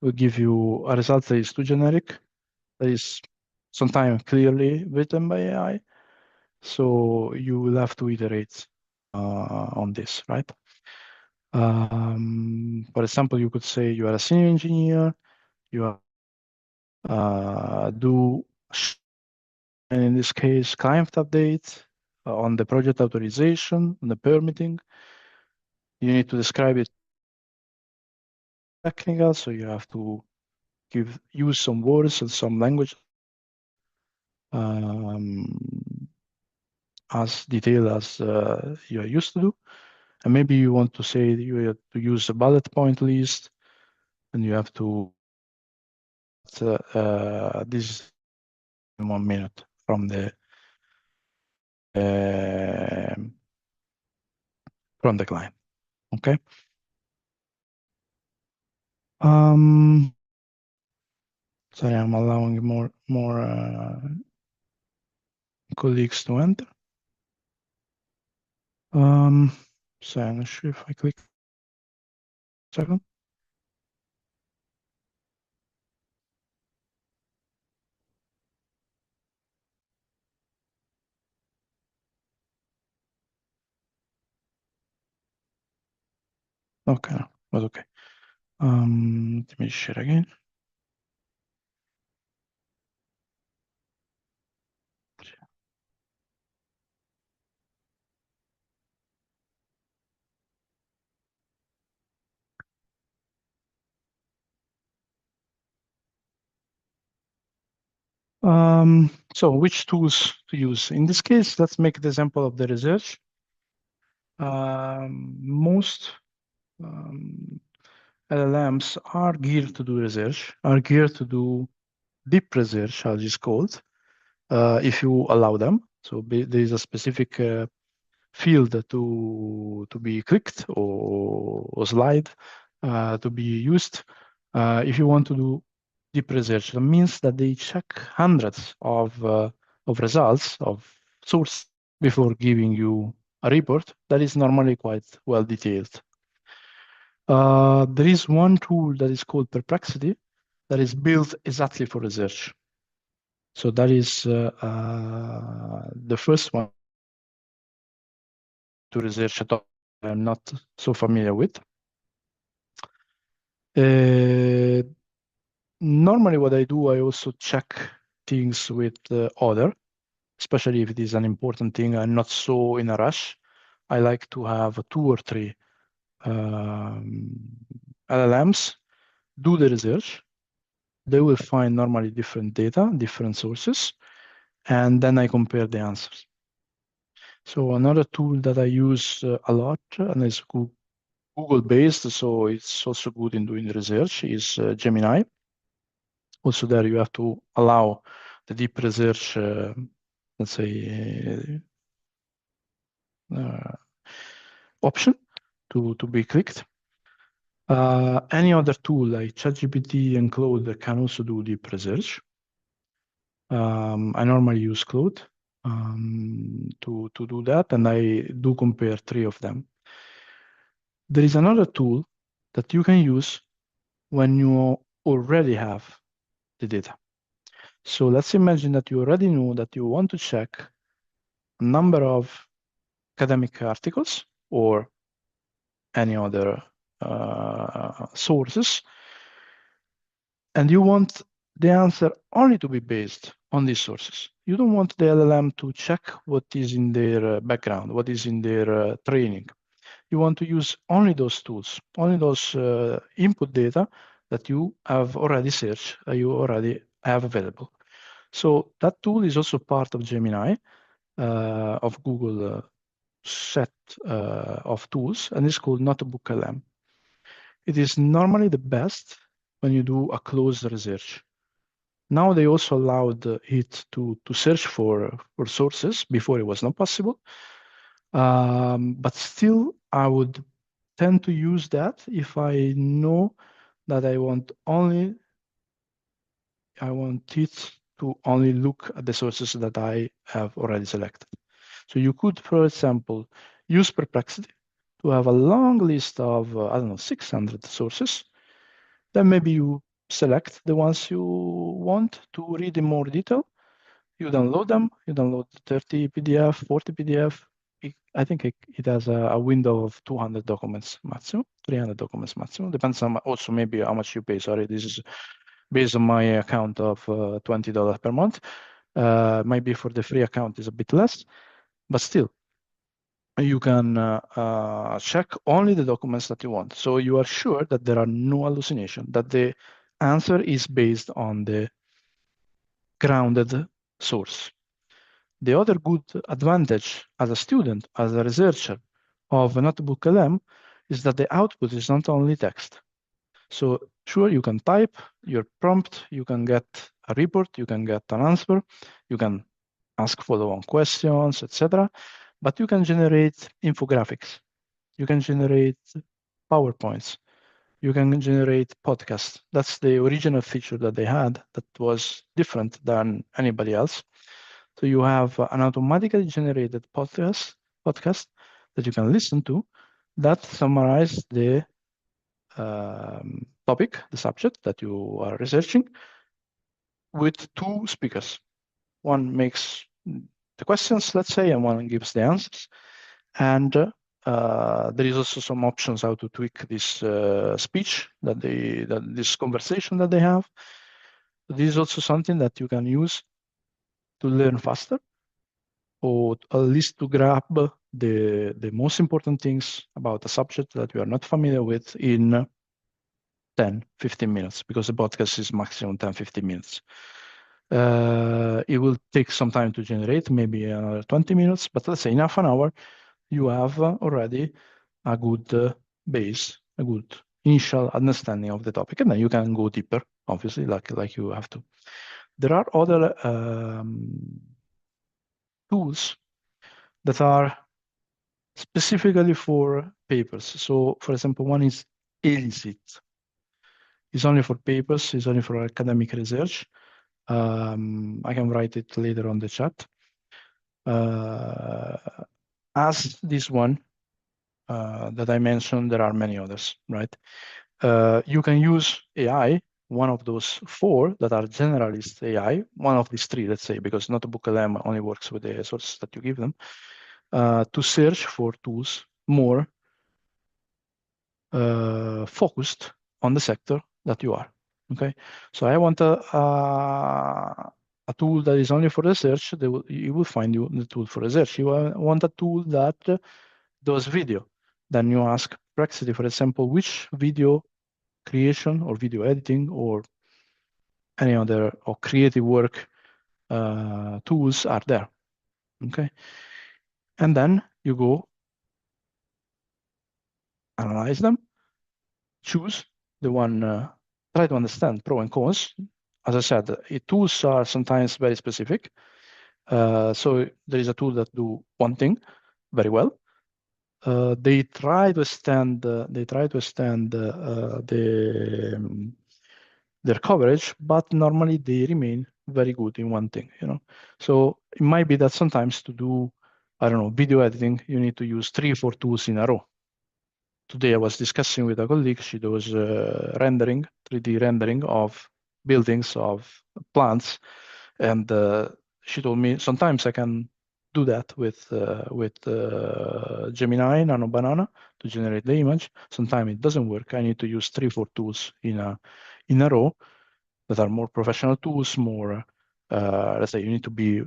Will give you a result that is too generic, that is sometimes clearly written by AI. So you will have to iterate on this, right? For example, you could say you are a senior engineer, you are do, and in this case, client update on the project authorization, on the permitting. You need to describe it technical, so you have to use some words and some language as detailed as you are used to do. And maybe you want to say you have to use a bullet point list, and you have to this in 1 minute from the client. Okay. Sorry, I'm allowing more colleagues to enter. So I'm not sure if I click. Second. Okay, was okay. Let me share again. So which tools to use? In this case, let's make the example of the research. Most LLMs are geared to do research, are geared to do deep research, as it's called, if you allow them. So there is a specific field to be clicked or slide to be used. If you want to do deep research, that means that they check hundreds of results of source before giving you a report that is normally quite well detailed. There is one tool that is called Perplexity that is built exactly for research. So that is the first one to research at all. I'm not so familiar with. Normally what I do, I also check things with other, especially if it is an important thing. I'm not so in a rush. I like to have 2 or 3 LLMs do the research. They will find normally different data, different sources, and then I compare the answers. So another tool that I use a lot, and it's Google-based, so it's also good in doing research, is Gemini. Also there you have to allow the deep research, let's say, option to be clicked. Any other tool like ChatGPT and Claude can also do deep research. I normally use Claude to do that, and I do compare 3 of them. There is another tool that you can use when you already have the data. So let's imagine that you already know that you want to check a number of academic articles or any other sources, and you want the answer only to be based on these sources. You don't want the LLM to check what is in their background, what is in their training. You want to use only those tools, only those input data that you have already searched, you already have available. So that tool is also part of Gemini, of Google set of tools, and it's called NotebookLM. It is normally the best when you do a closed research. Now they also allowed it to search for sources. Before it was not possible. But still, I would tend to use that if I know that I want it to only look at the sources that I have already selected. So you could, for example, use Perplexity to have a long list of, I don't know, 600 sources. Then maybe you select the ones you want to read in more detail. You download them, you download 30 PDF, 40 PDF. I think it has a window of 200 documents maximum, 300 documents maximum. Depends on also maybe how much you pay. Sorry, this is based on my account of $20 per month. Maybe for the free account is a bit less, but still, you can check only the documents that you want. So you are sure that there are no hallucinations, that the answer is based on the grounded source. The other good advantage as a student, as a researcher of NotebookLM is that the output is not only text. So sure, you can type your prompt, you can get a report, you can get an answer, you can ask follow-on questions, etc. But you can generate infographics, you can generate PowerPoints, you can generate podcasts. That's the original feature that they had that was different than anybody else. So you have an automatically generated podcast that you can listen to that summarize the topic, the subject that you are researching, with two speakers. One makes the questions, let's say, and one gives the answers. And there is also some options how to tweak this speech this conversation that they have. This is also something that you can use to learn faster, or at least to grab the most important things about a subject that you are not familiar with in 10-15 minutes, because the podcast is maximum 10-15 minutes. It will take some time to generate, maybe another 20 minutes, but let's say in half an hour, you have already a good base, a good initial understanding of the topic, and then you can go deeper, obviously, like you have to. There are other tools that are specifically for papers. So, for example, one is Elicit. It's only for papers, it's only for academic research. I can write it later on the chat. As this one that I mentioned, there are many others, right? You can use AI, one of those four that are generalist AI, one of these three, let's say, because NotebookLM only works with the sources that you give them, to search for tools more focused on the sector that you are. Okay, so I want a tool that is only for research. It will find you the tool for research. You want a tool that does video. Then you ask Perplexity, for example, which video creation or video editing or any other or creative work tools are there. Okay, and then you go analyze them, choose the one. Try to understand pro and cons. As I said, tools are sometimes very specific. So there is a tool that do one thing very well. They try to extend their coverage, but normally they remain very good in one thing. So it might be that sometimes to do, I don't know, video editing, you need to use 3 or 4 tools in a row. Today I was discussing with a colleague, she does rendering, 3D rendering of buildings, of plants, and she told me sometimes I can do that with Gemini, Nano Banana to generate the image. Sometimes it doesn't work. I need to use 3-4 tools in a row that are more professional tools, more let's say you need to be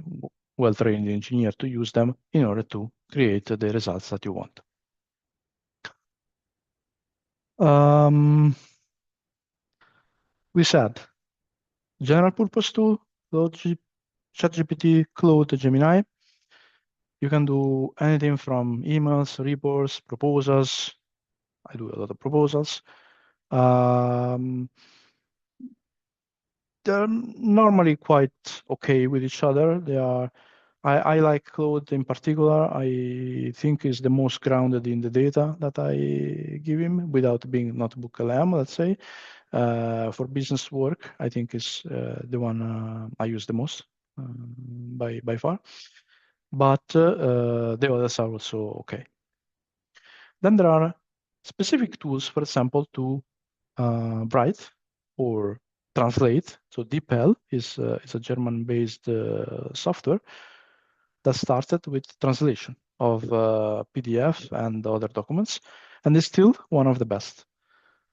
well-trained engineer to use them in order to create the results that you want. We said general purpose tool, ChatGPT, Claude, Gemini. You can do anything from emails, reports, proposals. I do a lot of proposals. They're normally quite okay with each other. They are. I like Claude in particular. I think is the most grounded in the data that I give him without being notebook LM, let's say. For business work, I think is the one I use the most by far. But the others are also okay. Then there are specific tools, for example, to write or translate. So DeepL is a German-based software that started with translation of PDF and other documents, and is still one of the best.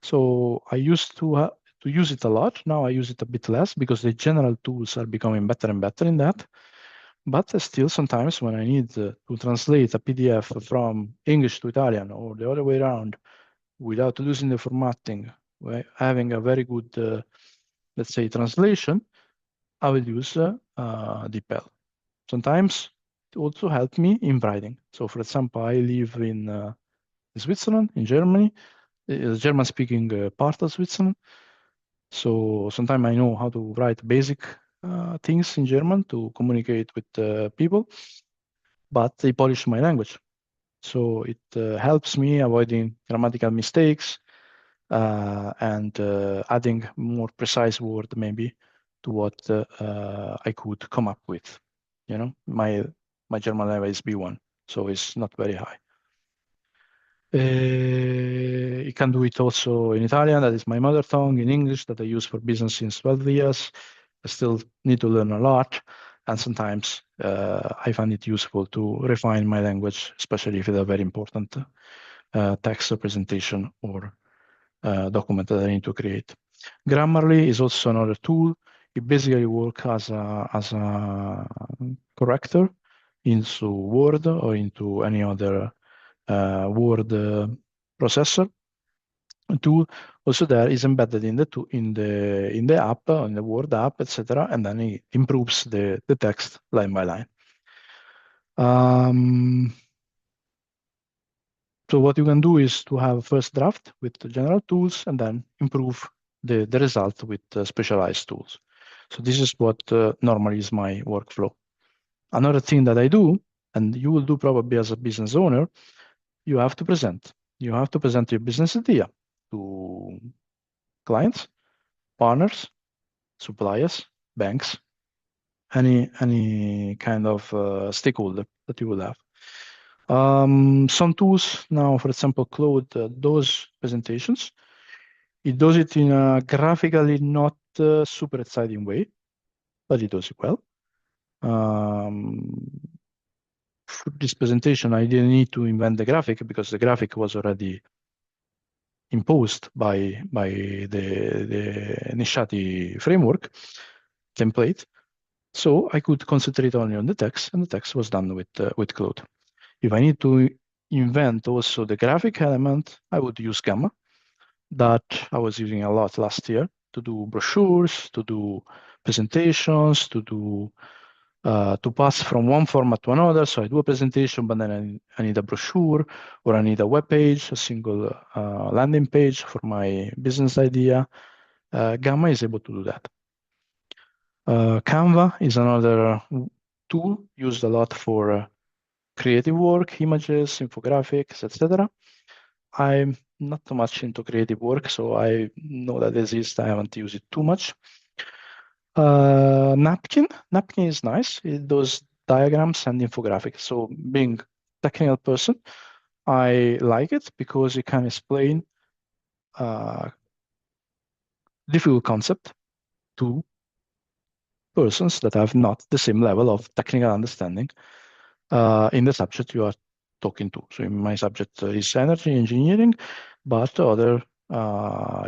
So I used to use it a lot. Now I use it a bit less because the general tools are becoming better and better in that. But still, sometimes when I need to translate a PDF from English to Italian or the other way around, without losing the formatting, having a very good, let's say, translation, I will use DeepL. Sometimes it also helps me in writing. So, for example, I live in Switzerland, in Germany, the German-speaking part of Switzerland. So sometimes I know how to write basic things in German to communicate with people, but they polish my language. So it helps me avoiding grammatical mistakes and adding more precise word maybe to what I could come up with. You know, my German level is B1, so it's not very high. You can do it also in Italian, that is my mother tongue, in English, that I use for business since 12 years. I still need to learn a lot. And sometimes I find it useful to refine my language, especially if it's a very important text representation or document that I need to create. Grammarly is also another tool. It basically works as a corrector into Word or into any other word processor tool. Also there is embedded in the app, in the Word app, etc., and then it improves the text line by line. So what you can do is to have a first draft with the general tools and then improve the result with specialized tools. So this is what normally is my workflow. Another thing that I do, and you will do probably as a business owner, you have to present. You have to present your business idea to clients, partners, suppliers, banks, any kind of stakeholder that you will have. Some tools now, for example, Claude does presentations. It does it in a graphically not super exciting way, but it does it well. For this presentation, I didn't need to invent the graphic because the graphic was already imposed by the Nishati framework template. So I could concentrate only on the text, and the text was done with Claude. If I need to invent also the graphic element, I would use Gamma, that I was using a lot last year to do brochures, to do presentations, to pass from one format to another. So I do a presentation, but then I need a brochure, or I need a web page, a single landing page for my business idea. Gamma is able to do that. Canva is another tool used a lot for creative work, images, infographics, etc. I'm not too much into creative work, so I know that it exists. I haven't used it too much. Napkin is nice. It does diagrams and infographics. So being a technical person, I like it because it can explain difficult concept to persons that have not the same level of technical understanding in the subject you are talking to. So in my subject is energy engineering, but other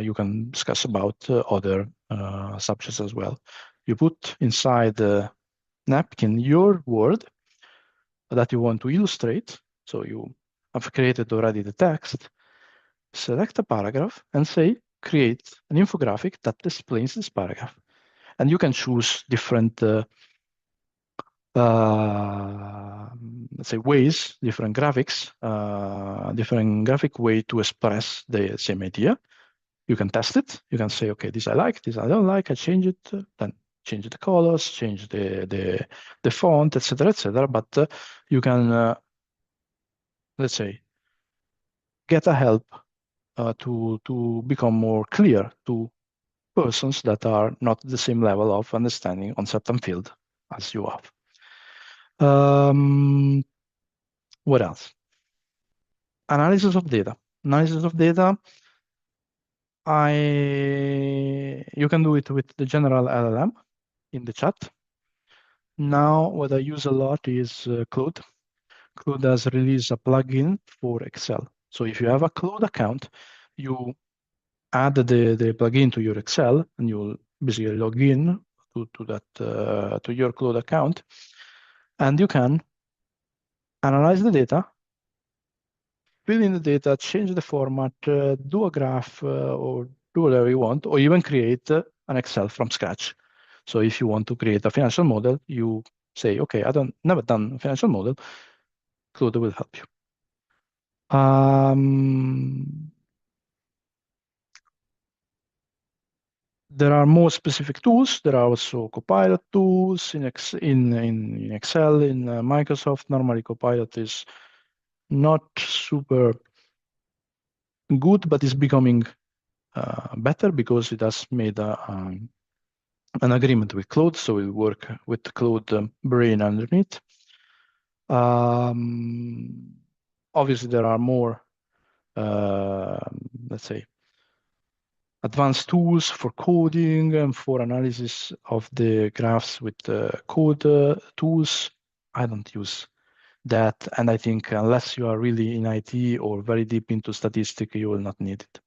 you can discuss about other subjects as well. You put inside the napkin your word that you want to illustrate. So you have created already the text, select a paragraph and say, create an infographic that explains this paragraph. And you can choose different, let's say, ways, different graphics, different graphic way to express the same idea. You can test it. You can say, okay, this I like, this I don't like. I change it, then change the colors, change the font, etc. But you can, let's say, get a help to become more clear to persons that are not the same level of understanding on certain field as you have. What else? Analysis of data. Analysis of data. You can do it with the general LLM in the chat. Now, what I use a lot is Claude. Claude has released a plugin for Excel. So if you have a Claude account, you add the plugin to your Excel, and you'll basically log in to your Claude account, and you can analyze the data, fill in the data, change the format, do a graph, or do whatever you want, or even create an Excel from scratch. So if you want to create a financial model, you say, okay, never done a financial model, Claude will help you. There are more specific tools. There are also Copilot tools in Excel, in Microsoft. Normally, Copilot is not super good, but is becoming better because it has made an agreement with Claude, so it will work with the Claude brain underneath. Obviously, there are more, let's say, advanced tools for coding and for analysis of the graphs with code tools. I don't use that, and I think unless you are really in IT or very deep into statistics, you will not need it.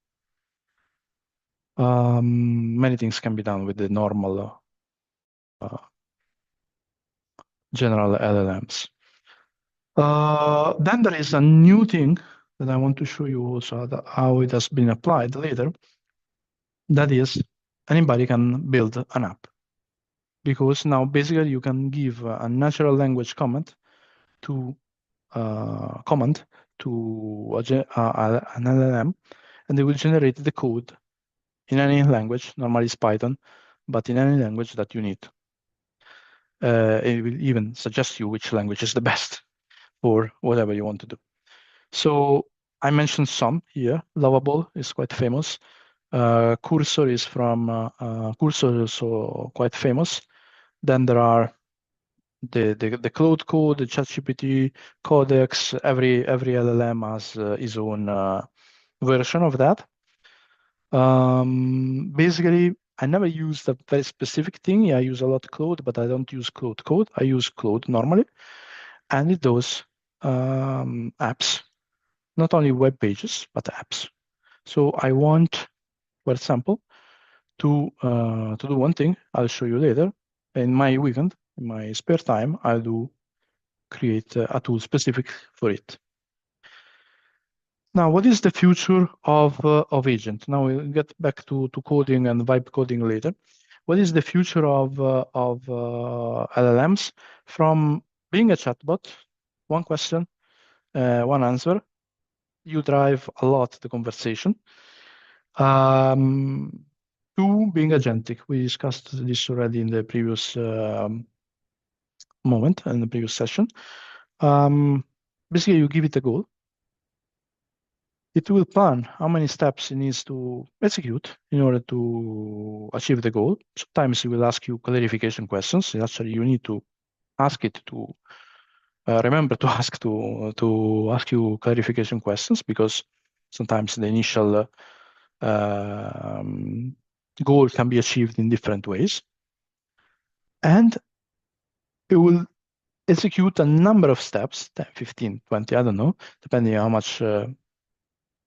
Many things can be done with the normal general LLMs. Then there is a new thing that I want to show you also how it has been applied later. That is, anybody can build an app, because now basically you can give a natural language command to an LLM, and it will generate the code in any language. Normally it's Python, but in any language that you need. It will even suggest you which language is the best for whatever you want to do. So I mentioned some here. Lovable is quite famous. Cursor is from Cursor is also quite famous. Then there are the Claude Code, the ChatGPT, Codex. Every LLM has his own version of that. Basically, I never used a very specific thing. I use a lot Claude, but I don't use Claude Code. I use Claude normally, and it does apps, not only web pages, but apps. So I want, for example, to do one thing. I'll show you later. In my weekend, in my spare time, I'll create a tool specific for it. Now, what is the future of agent? Now we'll get back to coding and vibe coding later. What is the future of LLMs? From being a chatbot, one question, one answer, you drive a lot the conversation. To being agentic, we discussed this already in the previous moment, in the previous session. Basically, you give it a goal. It will plan how many steps it needs to execute in order to achieve the goal. Sometimes it will ask you clarification questions. Actually, you need to ask it to remember to ask you clarification questions, because sometimes the initial goal can be achieved in different ways. And it will execute a number of steps, 10, 15, 20, I don't know, depending on how much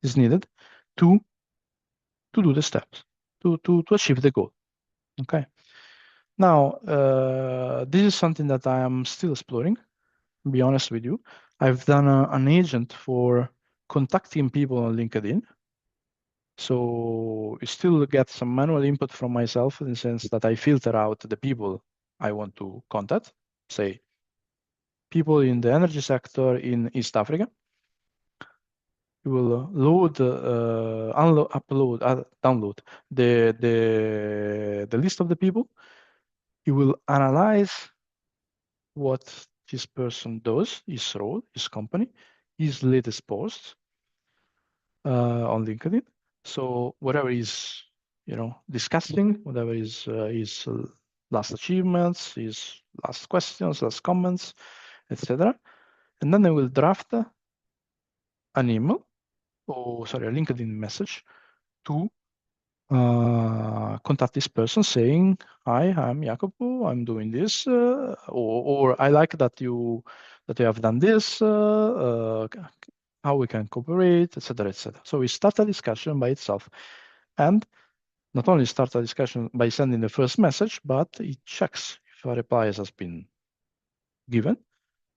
is needed to do the steps, to achieve the goal. Okay. Now, this is something that I am still exploring, to be honest with you. I've done an agent for contacting people on LinkedIn. So you still get some manual input from myself in the sense that I filter out the people I want to contact, say people in the energy sector in East Africa. You will load, download the list of the people. You will analyze what this person does, his role, his company, his latest posts on LinkedIn. So whatever is, discussing, whatever is his last achievements, his last questions, last comments, etc. And then I will draft an email, a LinkedIn message to contact this person saying, "Hi, I'm Jacopo. I'm doing this, or I like that you have done this. How we can cooperate, etc., etc." So we start a discussion by itself, and not only start a discussion by sending the first message, but it checks if a reply has been given.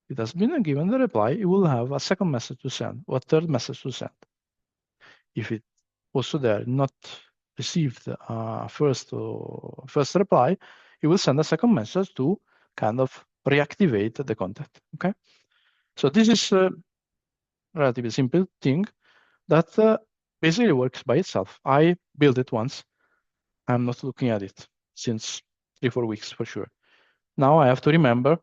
If it has been given the reply, it will have a second message to send or a third message to send. If it also there not received first reply, it will send a second message to kind of reactivate the contact. Okay, so this is a relatively simple thing that basically works by itself. I built it once. I'm not looking at it since 3-4 weeks for sure. Now I have to remember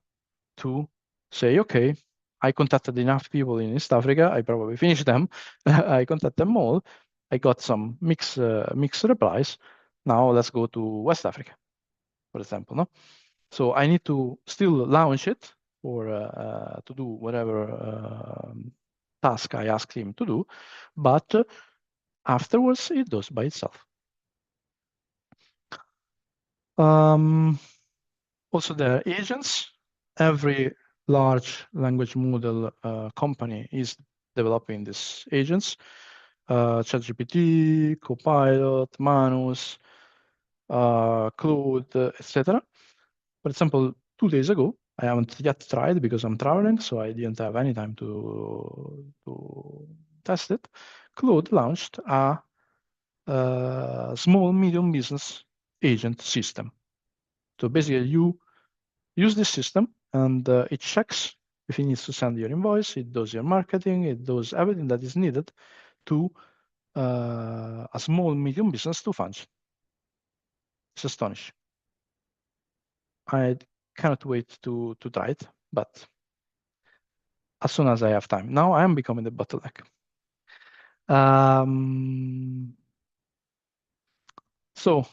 to say, okay, I contacted enough people in East Africa. I probably finished them. I contacted them all. I got some mixed replies. Now let's go to West Africa, for example. No, so I need to still launch it or to do whatever task I asked him to do, but afterwards it does by itself. Also, there are agents. Every large language model company is developing these agents. ChatGPT, Copilot, Manus, Claude, etc. For example, 2 days ago, I haven't yet tried because I'm traveling, so I didn't have any time to test it. Claude launched a small medium business agent system. So basically, you use this system and it checks if it needs to send your invoice, it does your marketing, it does everything that is needed to a small, medium business to function. It's astonishing. I cannot wait to try it, but as soon as I have time. Now I am becoming the bottleneck. So,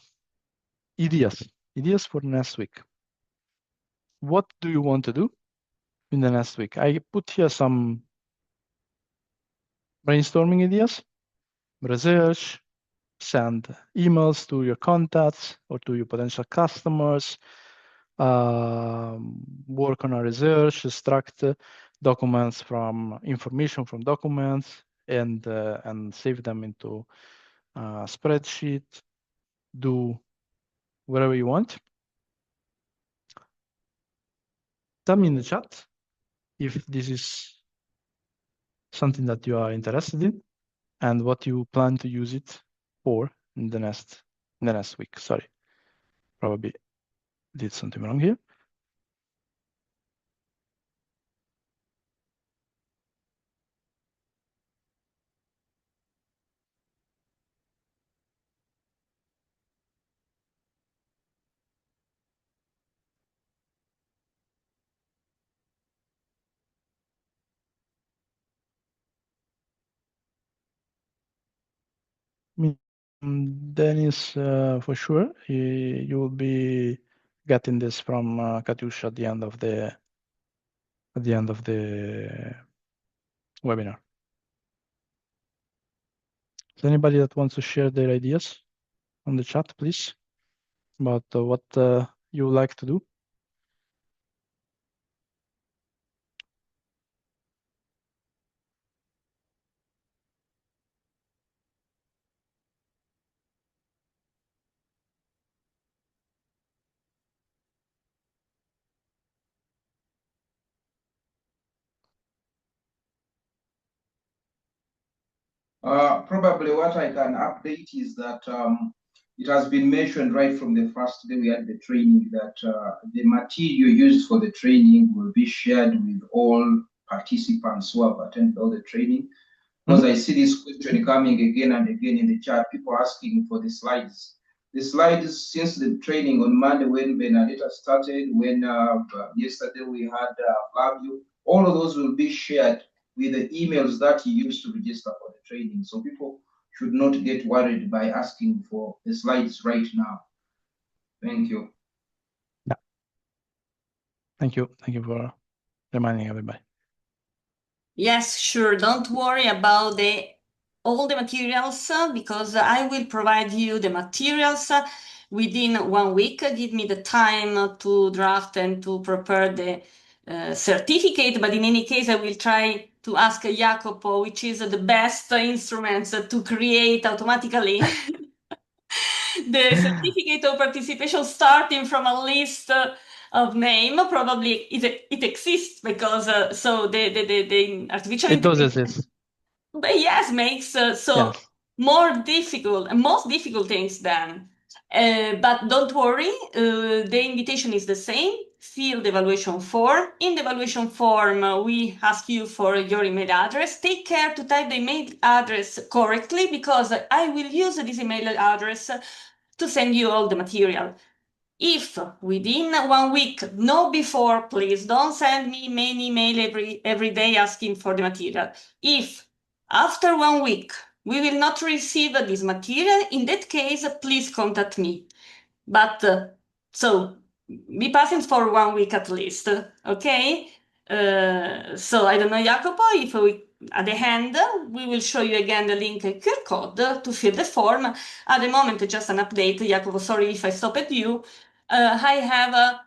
ideas for next week. What do you want to do in the next week? I put here some brainstorming ideas, research, send emails to your contacts or to your potential customers, work on a research, extract documents from information from documents, and save them into a spreadsheet. Do whatever you want. Tell me in the chat if this is something that you are interested in and what you plan to use it for in the next week. Sorry, probably did something wrong here. Dennis, for sure, you will be getting this from Katyusha at the end of the webinar. Is there anybody that wants to share their ideas on the chat, please, about what you like to do? Probably what I can update is that it has been mentioned right from the first day we had the training that the material used for the training will be shared with all participants who have attended all the training. Because I see this question coming again and again in the chat, people asking for the slides. The slides, since the training on Monday when Bernadetta started, when yesterday we had Flavio, all of those will be shared with the emails that you used to register for the training. So people should not get worried by asking for the slides right now. Thank you. Yeah. Thank you. Thank you for reminding everybody. Yes, sure. Don't worry about all the materials because I will provide you the materials within 1 week. Give me the time to draft and to prepare the certificate. But in any case, I will try to ask Jacopo which is the best instruments to create automatically the certificate of participation starting from a list of name. Probably it exists because so the artificial It does intelligence, exist. but yes, makes so Yes. more difficult, most difficult things then. But don't worry, the invitation is the same. Fill the evaluation form. In the evaluation form, we ask you for your email address. Take care to type the email address correctly because I will use this email address to send you all the material. If within 1 week, no before, please don't send me many email every day asking for the material. If after 1 week we will not receive this material, in that case, please contact me. But so be patient for 1 week at least, okay? So I don't know, Jacopo, if we at the end we will show you again the link QR code to fill the form. At the moment, just an update, Jacopo. Sorry if I stopped you. I have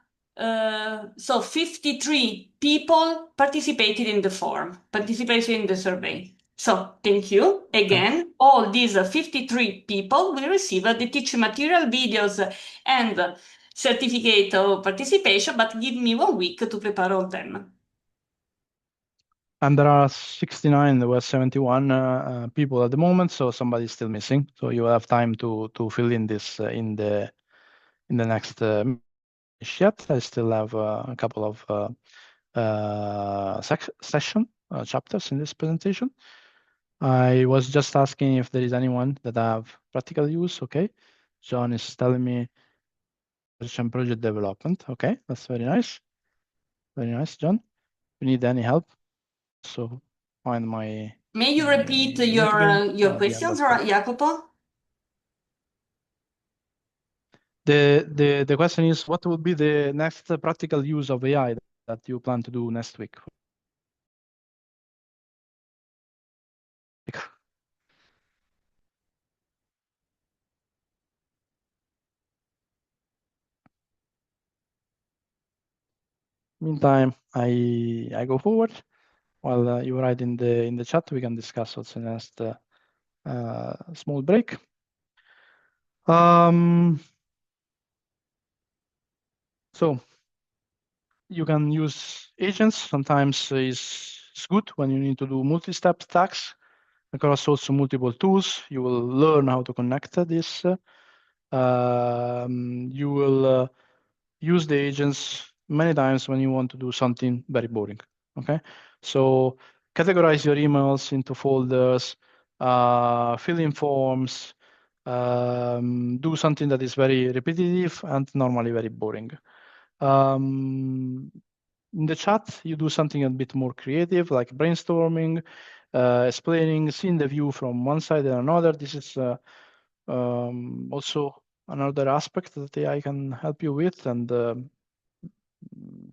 so 53 people participated in the form, participated in the survey. So thank you again. All these 53 people will receive the teaching material, videos, and certificate of participation, but give me 1 week to prepare all them. And there are 69, there were 71 people at the moment, so somebody's still missing. So you will have time to fill in this in the next yet. I still have a couple of chapters in this presentation. I was just asking if there is anyone that have practical use. Okay, John is telling me research and project development. Okay, that's very nice. Very nice, John. You need any help? So find my. May you repeat your questions, Jacopo? The question is, what will be the next practical use of AI that you plan to do next week? Meantime, I go forward while you write in the chat. We can discuss what's the next small break. So you can use agents. Sometimes it's good when you need to do multi-step tasks across also multiple tools. You will learn how to connect this. You will use the agents many times when you want to do something very boring. Okay, so categorize your emails into folders, fill in forms, do something that is very repetitive and normally very boring. In the chat, you do something a bit more creative, like brainstorming, explaining, seeing the view from one side and another. This is also another aspect that AI can help you with, and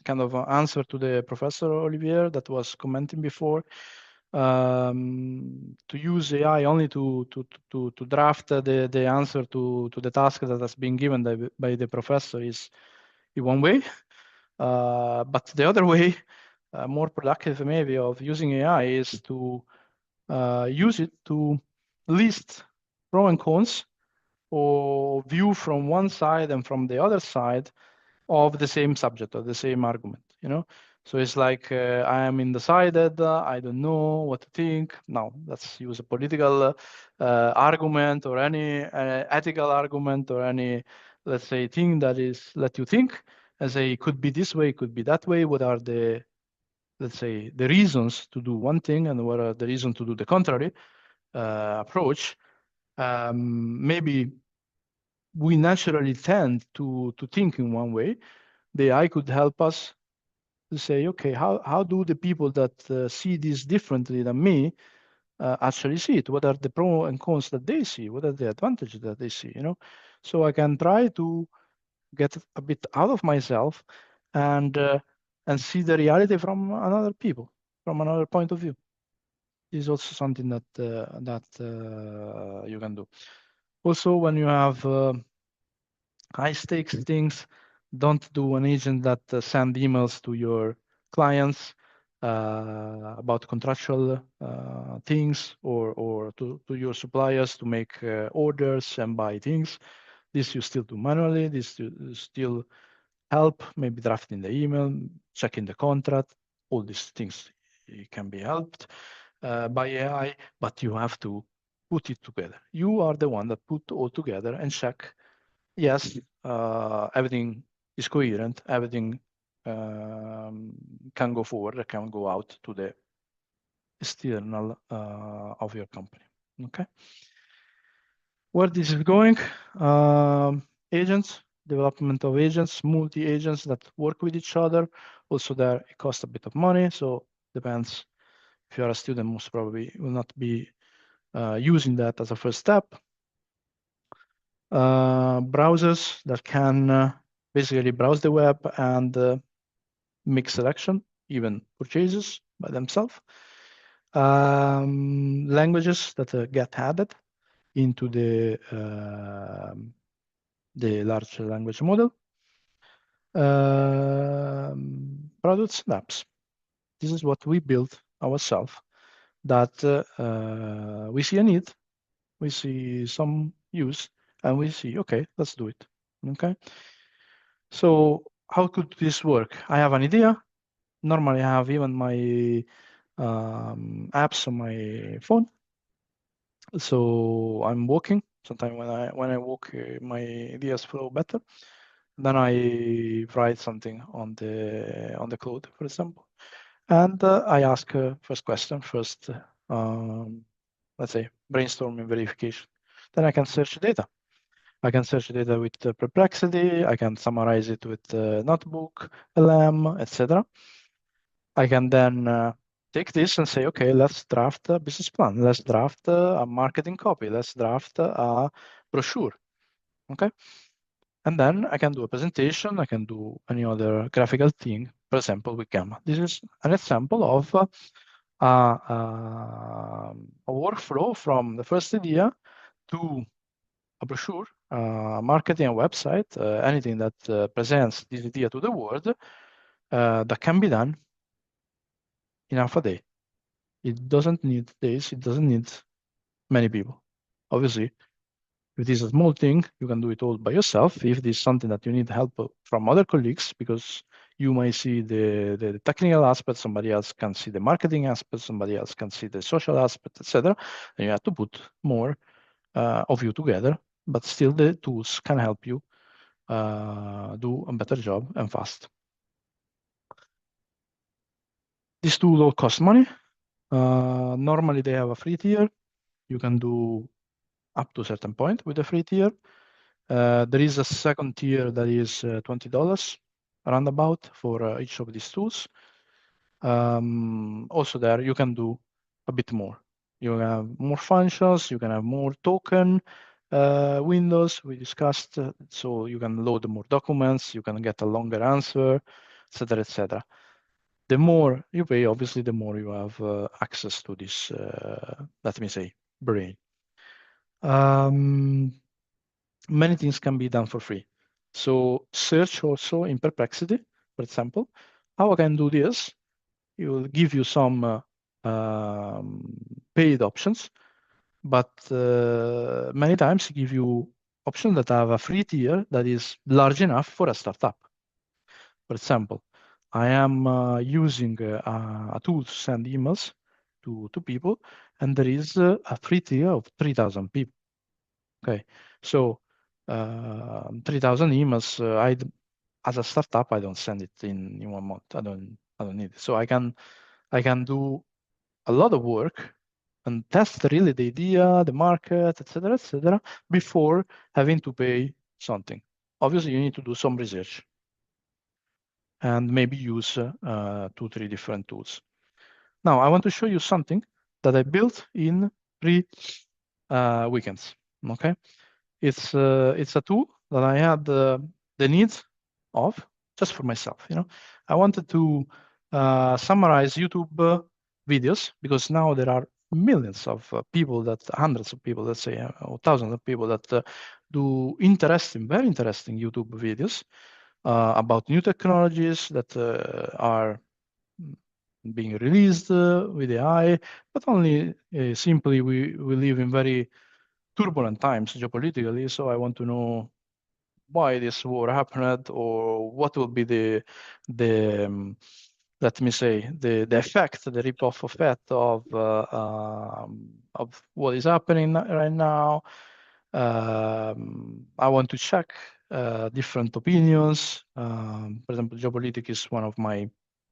kind of an answer to the Professor Olivier that was commenting before. To use AI only to draft the answer to the task that has been given by the professor is one way. But the other way, more productive maybe of using AI is to use it to list pros and cons or view from one side and from the other side of the same subject or the same argument. So it's like I am undecided. I don't know what to think. Now let's use a political argument or any ethical argument or any, let's say, thing that is let you think and say it could be this way, it could be that way. What are the, let's say, the reasons to do one thing and what are the reasons to do the contrary approach? Maybe we naturally tend to think in one way. The AI could help us to say, okay, how do the people that see this differently than me actually see it? What are the pros and cons that they see? What are the advantages that they see? You know, so I can try to get a bit out of myself and see the reality from another people, from another point of view. This is also something that you can do. Also, when you have high stakes things, don't do an agent that send emails to your clients about contractual things or to your suppliers to make orders and buy things. This you still do manually. This you still help, maybe drafting the email, checking the contract. All these things can be helped by AI, but you have to put it together. You are the one that put all together and check, yes, everything is coherent, everything can go forward, can go out to the external of your company. Okay. Where this is going? Agents, development of agents, multi-agents that work with each other. Also there, it costs a bit of money, so depends. If you are a student, most probably will not be using that as a first step. Browsers that can basically browse the web and make selection, even purchases by themselves. Languages that get added into the large language model. Products and apps. This is what we built ourselves. That we see a need, we see some use, and we see, okay, let's do it. Okay. So how could this work? I have an idea. Normally, I have even my apps on my phone. So I'm walking. Sometimes when I walk, my ideas flow better. Then I write something on the code, for example, and I ask first question, let's say brainstorming verification. Then I can search data. I can search data with Perplexity. I can summarize it with Notebook, LM, etc. I can then take this and say, okay, let's draft a business plan. Let's draft a marketing copy. Let's draft a brochure. Okay. And then I can do a presentation. I can do any other graphical thing, for example, with Gamma. This is an example of a workflow from the first idea to a brochure, marketing, a website, anything that presents this idea to the world that can be done in half a day. It doesn't need days. It doesn't need many people. Obviously, if it is a small thing, you can do it all by yourself. If it is something that you need help from other colleagues, because you might see the technical aspect, somebody else can see the marketing aspect, somebody else can see the social aspect, etc. And you have to put more of you together, but still the tools can help you do a better job and fast. This tool all costs money. Normally they have a free tier. You can do up to a certain point with a free tier. There is a second tier that is $20 roundabout for each of these tools. Also there you can do a bit more. You have more functions, you can have more token windows we discussed, so you can load more documents, you can get a longer answer, etc., etc. The more you pay, obviously, the more you have access to this, let me say, brain. Many things can be done for free. So search also in Perplexity, for example, how I can do this. It will give you some paid options, but many times give you options that have a free tier that is large enough for a startup. For example, I am using a tool to send emails to people, and there is a free tier of 3,000 people. Okay, so 3,000 emails. As a startup, I don't send it in 1 month. I don't need it. So I can do a lot of work and test really the idea, the market, etc., before having to pay something. Obviously, you need to do some research and maybe use 2-3 different tools. Now, I want to show you something that I built in 3 weekends. Okay, it's a tool that I had the need of just for myself. I wanted to summarize YouTube videos, because now there are millions of people, hundreds of people, let's say, or thousands of people that do very interesting YouTube videos about new technologies that are being released with AI, but only simply we live in very turbulent times geopolitically. So I want to know why this war happened, or what will be the let me say the effect, the rip-off effect of what is happening right now. I want to check different opinions. For example, geopolitics is one of my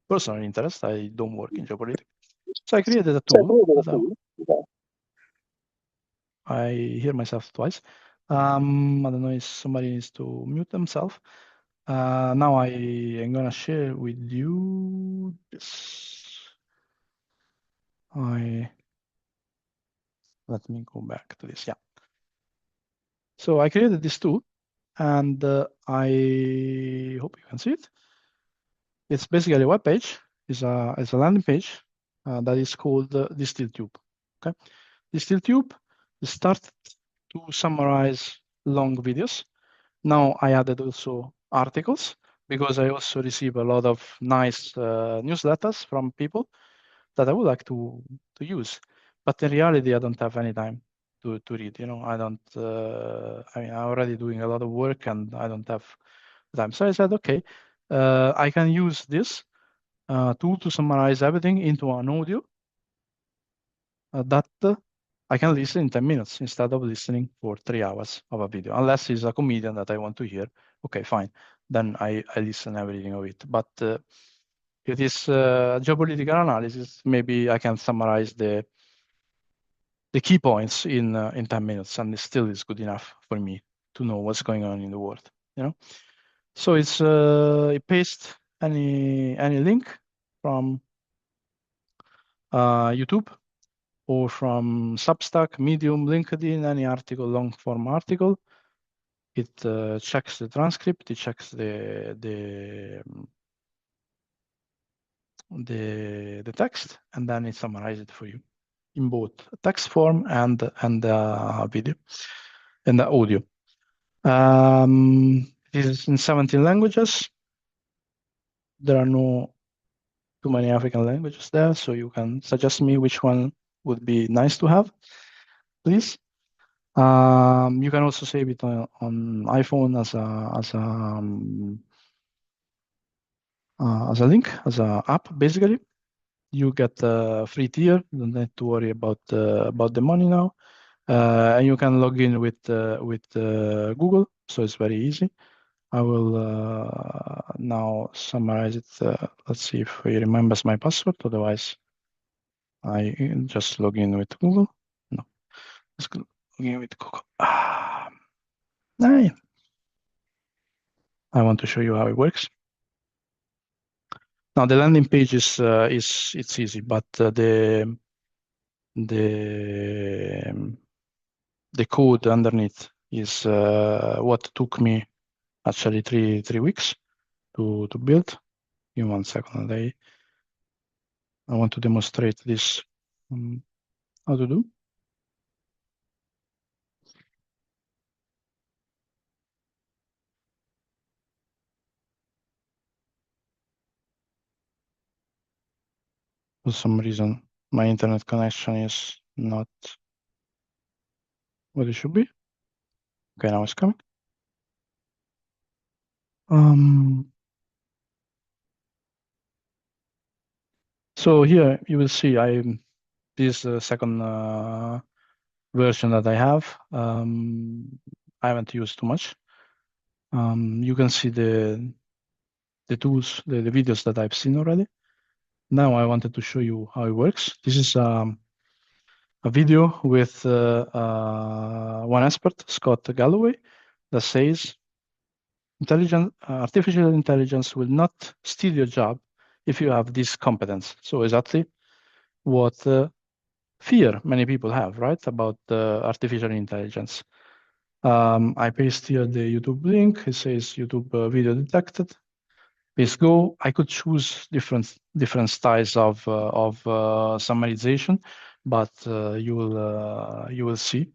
personal interests. I don't work in geopolitics, so I created a tool. I hear myself twice. I don't know if somebody needs to mute themselves. Now I am gonna share with you this. Let me go back to this. Yeah. So I created this tool, and I hope you can see it. It's basically a web page. It's a landing page that is called DistillTube. Okay, DistillTube started to summarize long videos. Now I added also articles, because I also receive a lot of nice newsletters from people that I would like to use. But in reality, I don't have any time to read. I don't. I'm already doing a lot of work, and I don't have time. So I said, okay, I can use this tool to summarize everything into an audio that I can listen in 10 minutes instead of listening for 3 hours of a video. Unless it's a comedian that I want to hear, okay, fine. Then I listen everything of it. But it is geopolitical analysis. Maybe I can summarize the key points in 10 minutes, and it still is good enough for me to know what's going on in the world. So it's it paste any link from YouTube, or from Substack, Medium, LinkedIn, any article, long form article. It checks the transcript, it checks the text, and then it summarizes it for you in both text form and video and the audio. It is in 17 languages. There are no too many African languages there, so you can suggest me which one would be nice to have, please. You can also save it on iPhone as a link, as an app. Basically, you get a free tier. You don't have to worry about the money now, and you can log in with Google, so it's very easy. I will now summarize it. Let's see if he remembers my password. Otherwise, I just log in with Google. No, let's log in with Google. I want to show you how it works. Now the landing page is it's easy, but the code underneath is what took me actually three weeks to build. Give me 1 second. I want to demonstrate this how to do. For some reason, my internet connection is not what it should be. Okay, now it's coming. So here you will see this second version that I have. I haven't used too much. You can see the tools, the videos that I've seen already. Now I wanted to show you how it works. This is a video with one expert, Scott Galloway, that says artificial intelligence will not steal your job if you have this competence. So exactly what fear many people have, right, about artificial intelligence. I paste here the YouTube link. It says YouTube video detected. Paste go. I could choose different styles of summarization, but you will see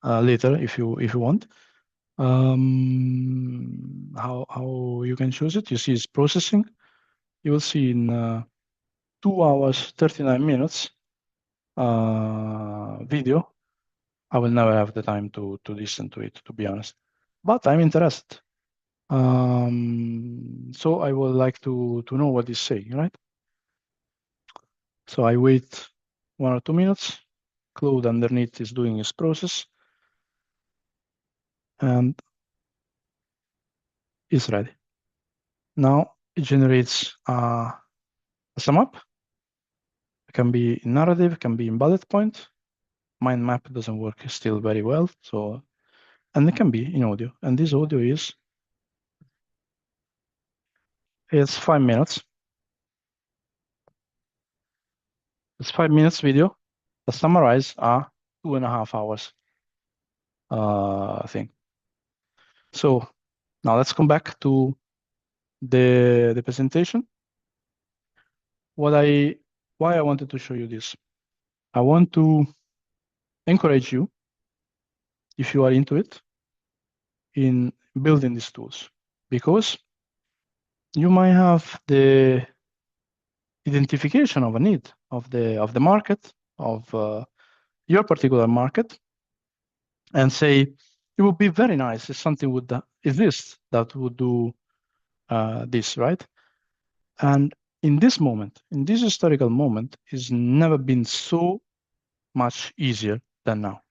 later if you want. How you can choose it. You see it's processing. You will see in 2 hours 39 minutes video. I will never have the time to listen to it, to be honest, but I'm interested. So I would like to know what it's saying, right? So I wait 1 or 2 minutes. Claude underneath is doing his process, and it's ready. Now it generates a sum up. It can be in narrative, it can be in bullet point. Mind map doesn't work still very well, so, and it can be in audio. And this audio is 5 minutes. It's 5 minutes video that summarize a 2.5 hours thing. So now let's come back to the presentation. Why I wanted to show you this. I want to encourage you, if you are into it, in building these tools, because you might have the identification of a need of the market, of your particular market, and say it would be very nice if something would exist that would do this, right? And in this moment, in this historical moment, it's never been so much easier than now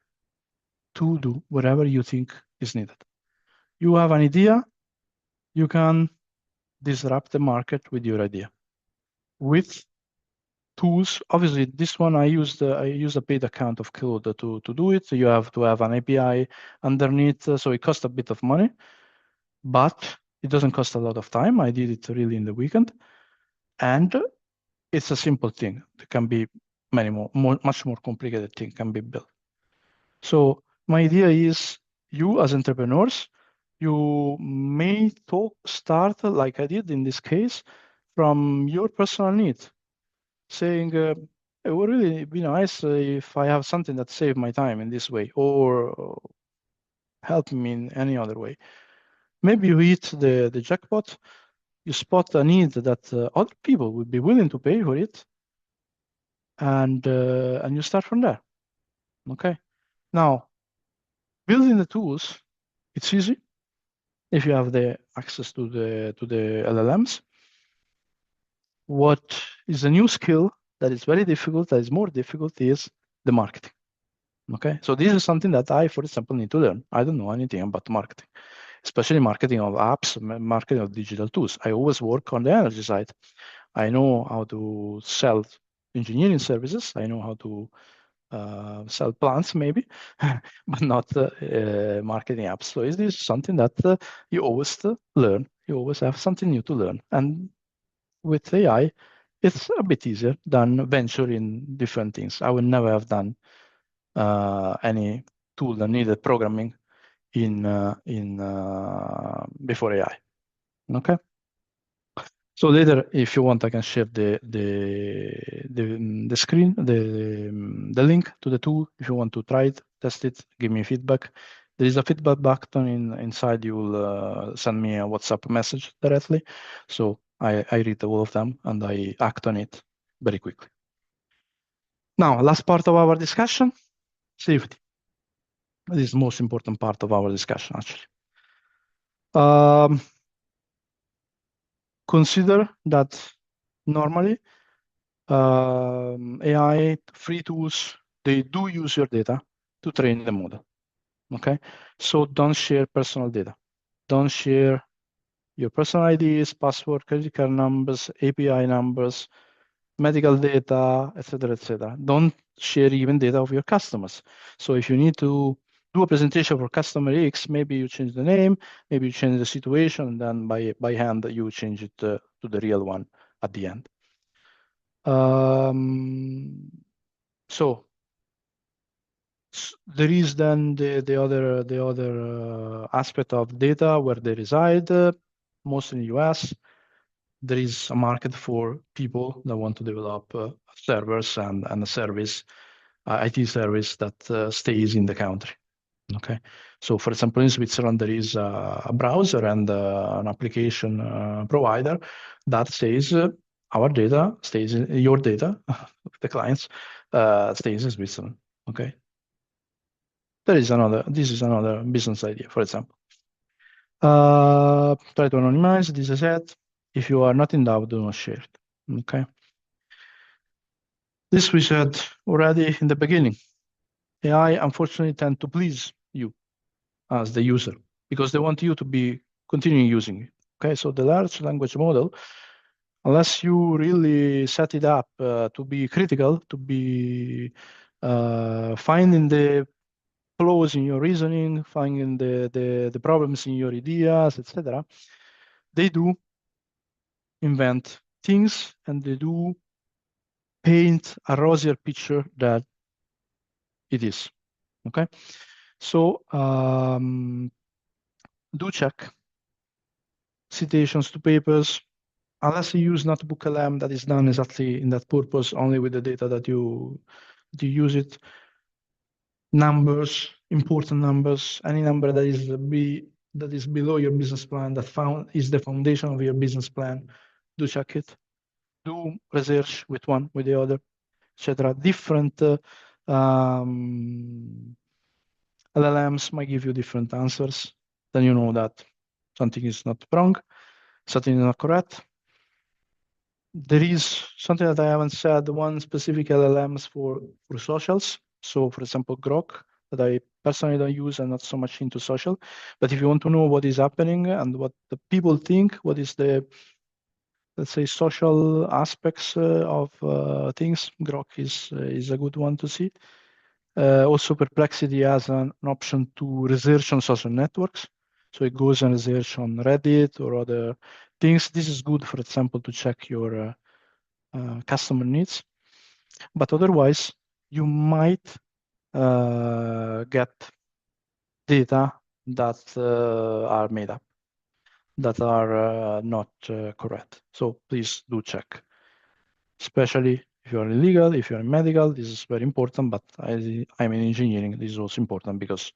to do whatever you think is needed. You have an idea, you can disrupt the market with your idea. With tools, obviously this one I use a paid account of Claude to do it. So you have to have an API underneath, so it costs a bit of money, but it doesn't cost a lot of time. I did it really in the weekend, and it's a simple thing. There can be much more complicated thing can be built. So my idea is, you as entrepreneurs, you may start like I did in this case, from your personal need, saying it would really be nice if I have something that saved my time in this way, or help me in any other way. Maybe you hit the jackpot, you spot a need that other people would be willing to pay for it, and you start from there. Okay. Now, building the tools, it's easy if you have the access to the LLMs. What is a new skill that is very difficult, that is more difficult, is the marketing. Okay, so this is something that I, for example, need to learn. I don't know anything about marketing, especially marketing of apps, marketing of digital tools. I always work on the energy side. I know how to sell engineering services. I know how to sell plants maybe, but not marketing apps. So is this something that you always learn? You always have something new to learn. And with AI, it's a bit easier than venture in different things. I would never have done any tool that needed programming before AI. Okay. So later, if you want, I can share the screen, the link to the tool. If you want to try it, test it, give me feedback. There is a feedback button inside. You will send me a WhatsApp message directly. So I read all of them and I act on it very quickly. Now, last part of our discussion, safety. This is the most important part of our discussion, actually. Consider that normally AI free tools, they do use your data to train the model. Okay, so don't share personal data. Don't share your personal IDs, password, credit card numbers, API numbers, medical data, etc., etc. Don't share even data of your customers. So if you need to do a presentation for customer X, maybe you change the name, maybe you change the situation, and then by hand you change it to the real one at the end. So there is then the other aspect of data where they reside, mostly in the US. There is a market for people that want to develop servers and a service, IT service that stays in the country. Okay, so for example, in Switzerland, there is a browser and an application provider that says our data stays in your data, the clients stays in Switzerland. Okay, this is another business idea, for example. Try to anonymize. This is it. If you are not in doubt, do not share it. Okay. This we said already in the beginning. AI unfortunately tend to please you as the user because they want you to be continuing using it. Okay, so the large language model, unless you really set it up to be critical, to be finding the flaws in your reasoning, finding the problems in your ideas, etc., they do invent things and they do paint a rosier picture that it is. Okay, so do check citations to papers. Unless you use NotebookLM, that is done exactly in that purpose, only with the data that you use it. Numbers, important numbers, any number that is below your business plan, that is the foundation of your business plan, do check it. Do research with one, with the other, etc. Different LLMs might give you different answers. Then you know that something is not wrong, something is not correct. There is something that I haven't said, one specific LLMs for socials. So for example, Grok, that I personally don't use and not so much into social. But if you want to know what is happening and what the people think, what is the, let's say, social aspects of things, Grok is a good one to see. Also, Perplexity has an option to research on social networks. So it goes and research on Reddit or other things. This is good, for example, to check your customer needs. But otherwise, you might get data that are made up, that are not correct. So please do check, especially if you are in legal, if you are in medical, this is very important, but I'm in engineering, this is also important because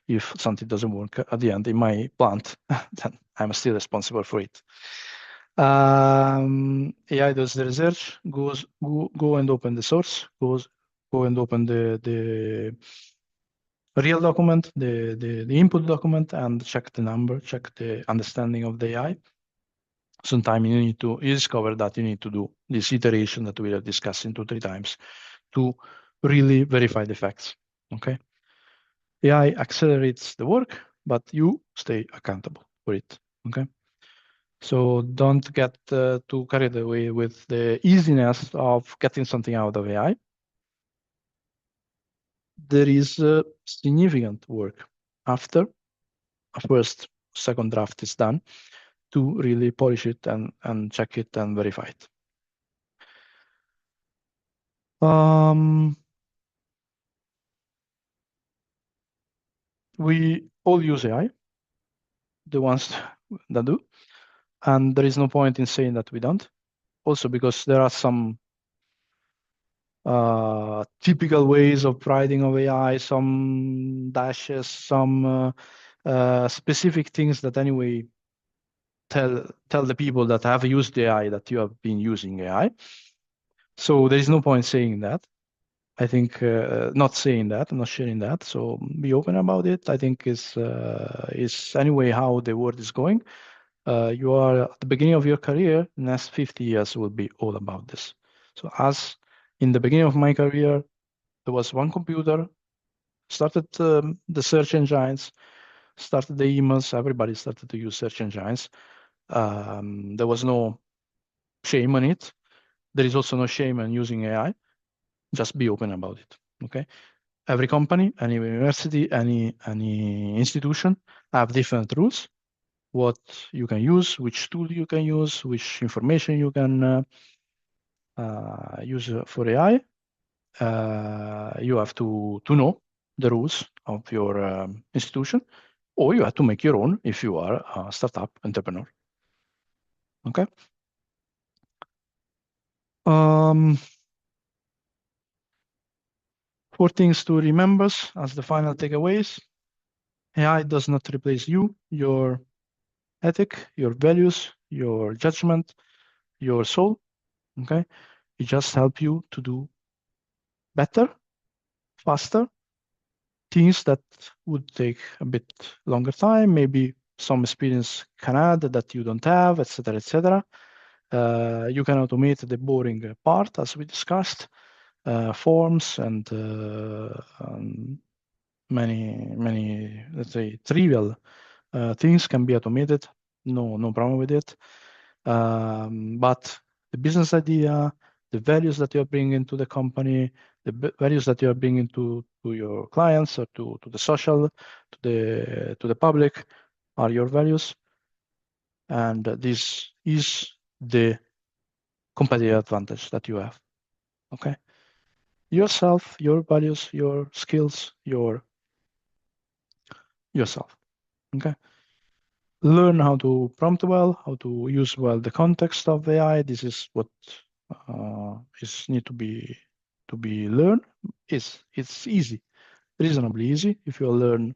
if something doesn't work at the end in my plant, then I'm still responsible for it. AI does the research, go and open the source, go and open the real document, the input document, and check the number, check the understanding of the AI. Sometimes you discover that you need to do this iteration that we are discussing 2-3 times to really verify the facts. Okay. AI accelerates the work, but you stay accountable for it. Okay. So don't get too carried away with the easiness of getting something out of AI. There is significant work after a first, second draft is done to really polish it and check it and verify it. We all use AI, the ones that do, and there is no point in saying that we don't. Also because there are some typical ways of writing of AI, some dashes, some specific things that anyway tell the people that have used AI that you have been using AI. So there is no point saying that. I think not saying that, not sharing that. So be open about it. I think is anyway how the world is going. you are at the beginning of your career, the next 50 years will be all about this. So as in the beginning of my career, there was one computer, started the search engines, started the emails, everybody started to use search engines. There was no shame on it. There is also no shame in using AI. Just be open about it, okay? Every company, any university, any institution have different rules, what you can use, which tool you can use, which information you can use for AI. You have to know the rules of your institution, or you have to make your own if you are a startup entrepreneur. Okay. Four things to remember as the final takeaways. AI does not replace you, your ethic, your values, your judgment, your soul. Okay. It just helps you to do better, faster, things that would take a bit longer time, maybe some experience can add that you don't have, etc., etc. You can automate the boring part, as we discussed, forms and many, let's say, trivial things can be automated. No problem with it. But the business idea, the values that you're bringing to the company, the values that you're bringing to your clients or to the social, to the public are your values. And this is the competitive advantage that you have. Okay. Yourself, your values, your skills, yourself. Okay. Learn how to prompt well, how to use well the context of AI. This is what is need to be learned. It's easy, reasonably easy. If you learn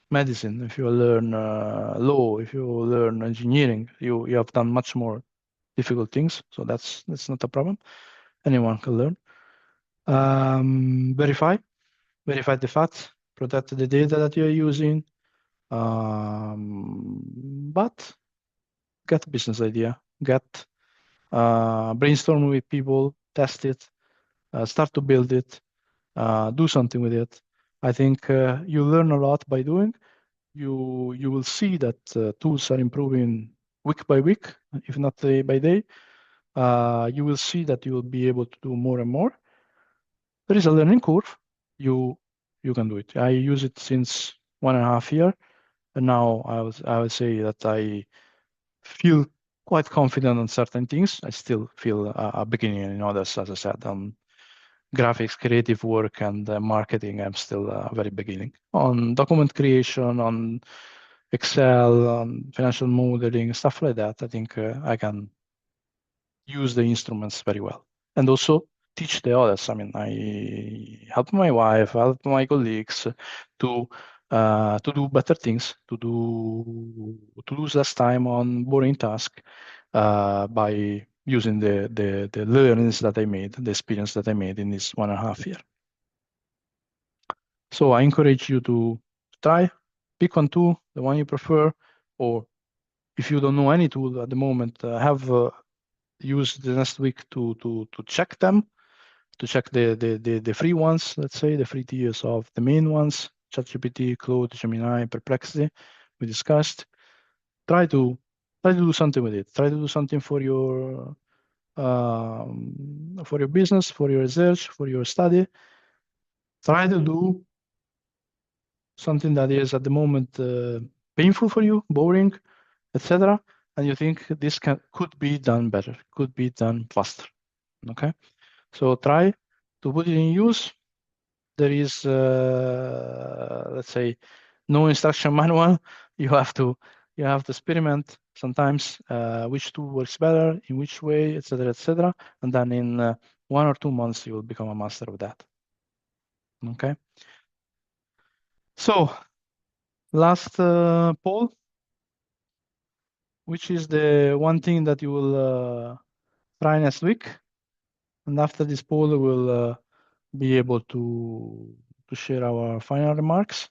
medicine, if you learn law, if you learn engineering, you have done much more difficult things. So that's not a problem. Anyone can learn. Verify the facts, protect the data that you're using. But get a business idea, brainstorm with people, test it, start to build it, do something with it. I think you learn a lot by doing. You will see that tools are improving week by week, if not day by day. You will see that you will be able to do more and more. There is a learning curve. You can do it. I use it since 1.5 years, and now I would say that I feel quite confident on certain things. I still feel a beginning in others, as I said, on graphics, creative work, and marketing. I'm still very beginning. On document creation, on Excel, on financial modeling, stuff like that, I think I can use the instruments very well. And also teach the others. I mean, I help my wife, help my colleagues to do better things, to lose less time on boring tasks by using the learnings that I made, the experience that I made in this 1.5 years. So I encourage you to try, pick one tool, the one you prefer, or if you don't know any tool at the moment, have use the next week to check them, to check the free ones, let's say, the free tiers of the main ones, ChatGPT, Claude, Gemini, Perplexity, we discussed. Try to do something with it. Try to do something for your business, for your research, for your study. Try to do something that is at the moment painful for you, boring, etc. And you think this could be done better, could be done faster. Okay, so try to put it in use. There is, let's say, no instruction manual. You have to experiment sometimes which tool works better, in which way, etc., etc. And then in 1 or 2 months, you will become a master of that. Okay. So last poll, which is the one thing that you will try next week. And after this poll, we'll be able to share our final remarks,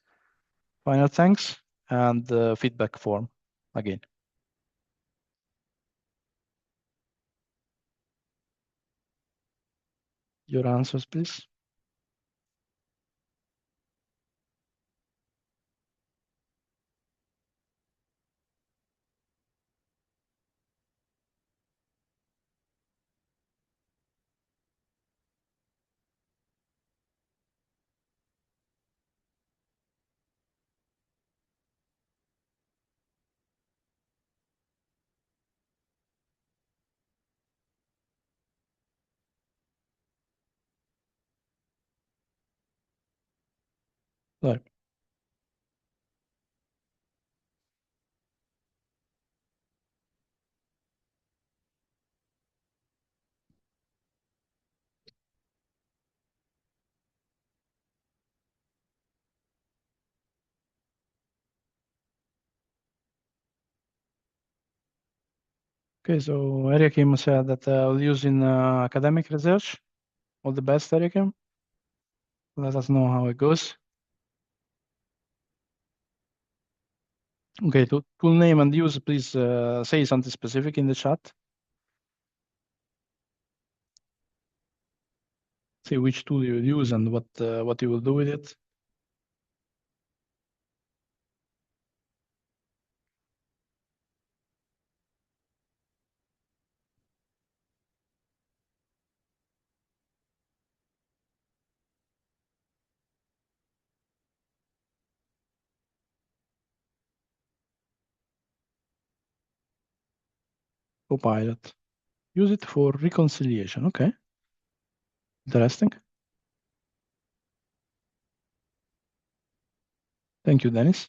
final thanks, and feedback form again. your answers, please. Right. Okay, so Eriakim said that I'll use in academic research. All the best, Eriakim. Let us know how it goes. Okay, to tool name and use, please say something specific in the chat. Say which tool you use and what you will do with it. Copilot. Use it for reconciliation. Okay. Interesting. Thank you, Dennis.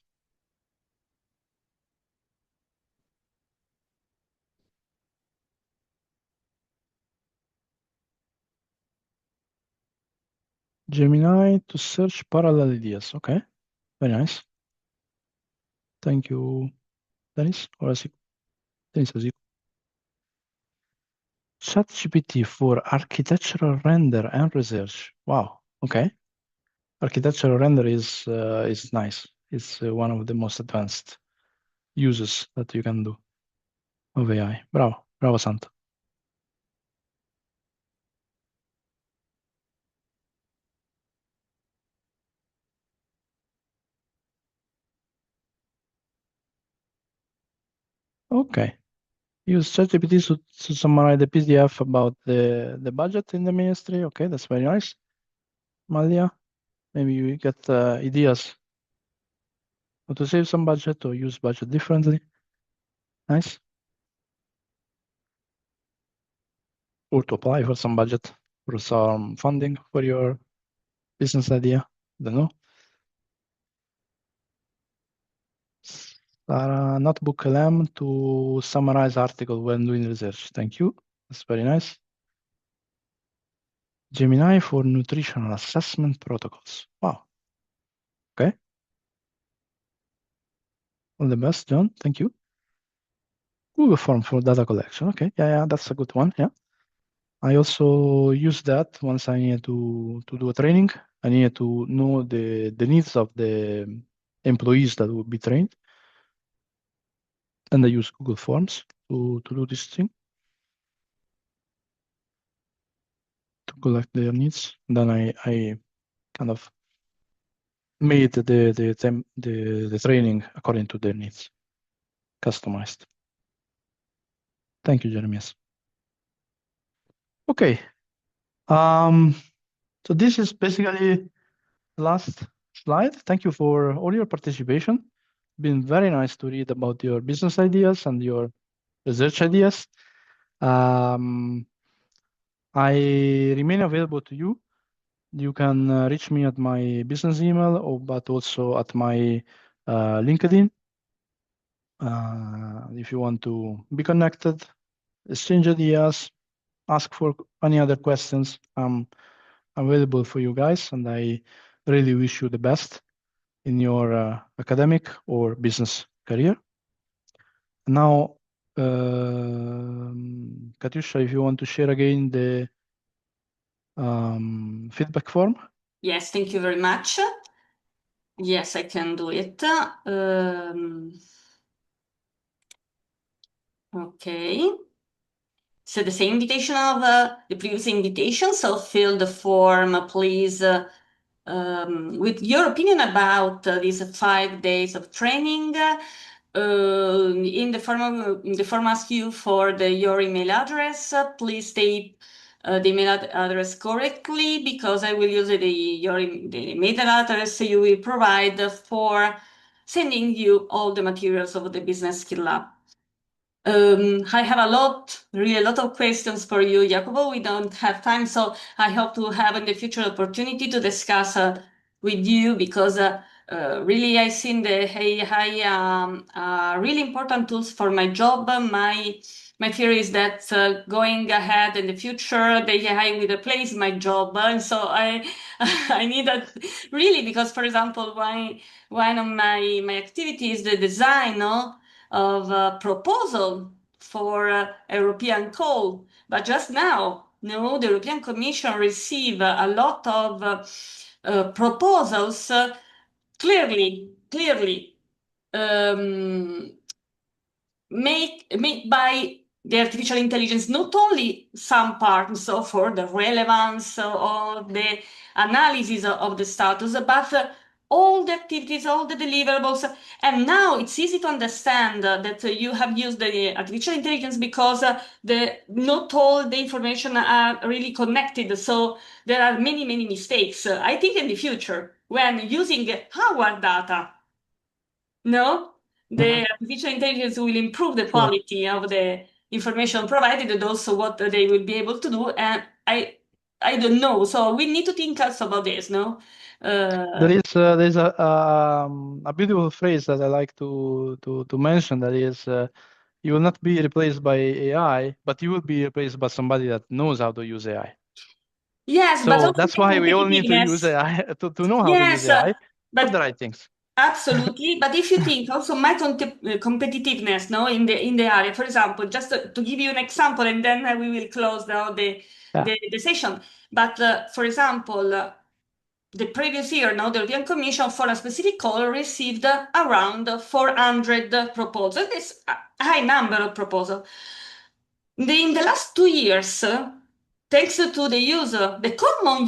Gemini to search parallel ideas. Okay. Very nice. Thank you, Dennis. Or Dennis, ChatGPT for architectural render and research. Wow. Okay. Architectural render is nice. It's one of the most advanced uses that you can do of AI. Bravo, bravo, Santo. Okay. Use ChatGPT to summarize the PDF about the budget in the ministry. Okay, that's very nice. Malia, maybe you get ideas how to save some budget or use budget differently. Nice. Or to apply for some budget or some funding for your business idea. Don't know. Sarah, Notebook LM to summarize article when doing research. Thank you. That's very nice. Gemini for nutritional assessment protocols. Wow. Okay. All the best, John. Thank you. Google Form for data collection. Okay. Yeah, that's a good one. Yeah. I also use that once I need to do a training. I need to know the needs of the employees that will be trained. And I use Google Forms to do this thing, to collect their needs. And then I kind of made the training according to their needs, customized. Thank you, Jeremias. Okay. So this is basically the last slide. Thank you for all your participation. Been very nice to read about your business ideas and your research ideas. I remain available to you. You can reach me at my business email, but also at my LinkedIn. If you want to be connected, exchange ideas, ask for any other questions, I'm available for you guys, and I really wish you the best in your academic or business career. Now, Katyusha, if you want to share again the feedback form. Yes, thank you very much. Yes, I can do it. Okay. So the same invitation of the previous invitation. So fill the form, please, with your opinion about these 5 days of training. In the form asks you for your email address. Please state the email address correctly, because I will use the email address you will provide for sending you all the materials of the Business Skill Lab. I have really a lot of questions for you, Jacopo. We don't have time, so I hope to have in the future opportunity to discuss with you, because really I think the AI really important tools for my job. My theory is that going ahead in the future, the AI will replace my job, and so I I need that really, because, for example, one of my activities, the design, no, of a proposal for European coal. But just now, no, the European Commission received a lot of proposals clearly made by the artificial intelligence, not only some parts, so for the relevance of the analysis of the status, but all the activities, all the deliverables. And now it's easy to understand that you have used the artificial intelligence, because not all the information are really connected. So there are many mistakes. I think in the future, when using our data, no, the artificial intelligence will improve the quality of the information provided, and also what they will be able to do. And I don't know. So we need to think also about this, no? There's a beautiful phrase that I like to mention, that is, you will not be replaced by AI, but you will be replaced by somebody that knows how to use AI. Yes, but So also that's why we all need to use competitiveness. AI to know how to use Yes, AI for but the right things. absolutely. But if you think also my competitiveness, no, in the area, for example, just to give you an example, and then we will close now the session. But for example, the previous year, now the European Commission for a specific call received around 400 proposals. It's a high number of proposals. In the last 2 years, thanks to the common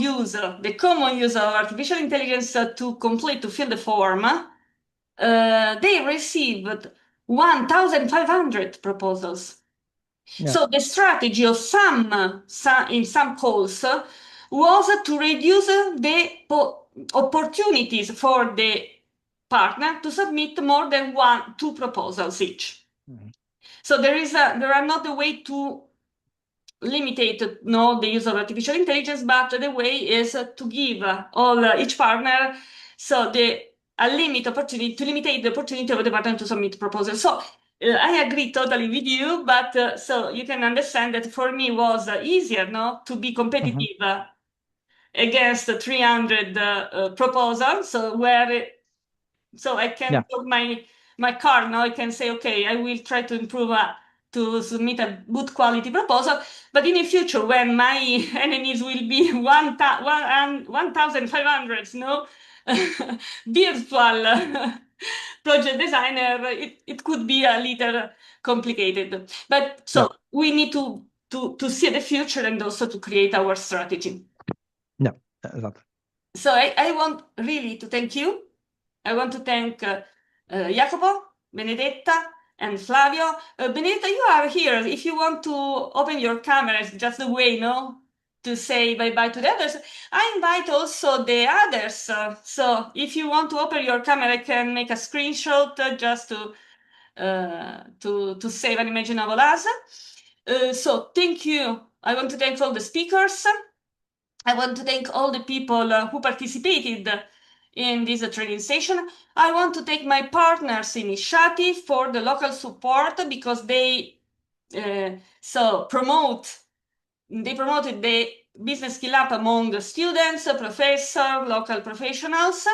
use of artificial intelligence to fill the form, they received 1,500 proposals. Yeah. So the strategy of in some calls was to reduce the opportunities for the partner to submit more than 2 proposals each. Mhm. So there are not a way to limit the use of artificial intelligence, but the way is to give each partner a limit opportunity to limit the opportunity of the partner to submit proposals. So I agree totally with you, but so you can understand that for me was easier, to be competitive against 300 proposals. So I can put my card now. I can say, okay, I will try to improve to submit a good quality proposal. But in the future, when my enemies will be 1,500, virtual project designer, it could be a little complicated. But so we need to see the future and also to create our strategy. Yeah, exactly. So I want really to thank you. I want to thank Jacopo, Benedetta, and Flavio. Benedetta, you are here. If you want to open your camera, it's just the way, to say bye-bye to the others. I invite also the others. So if you want to open your camera, I can make a screenshot just to save an imaginable us. So thank you. I want to thank all the speakers. I want to thank all the people who participated in this training session. I want to thank my partners in Ishati for the local support, because they promoted the Business Skill Lab among the students, professors, local professionals.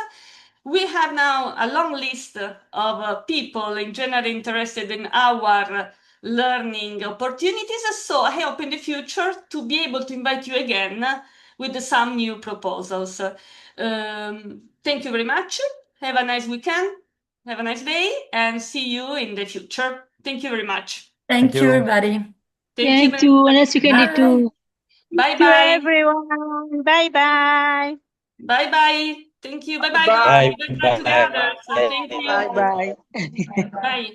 We have now a long list of people in general interested in our learning opportunities. So I hope in the future to be able to invite you again with some new proposals. Thank you very much. Have a nice weekend. Have a nice day, and see you in the future. Thank you very much. Thank you, everybody. Thank you Thank very you. much. Nice weekend too. Bye Thank you, bye. everyone. Bye bye. Bye bye. Thank you. Bye bye, Bye. girls. We will try together. So thank you. Bye bye. Bye.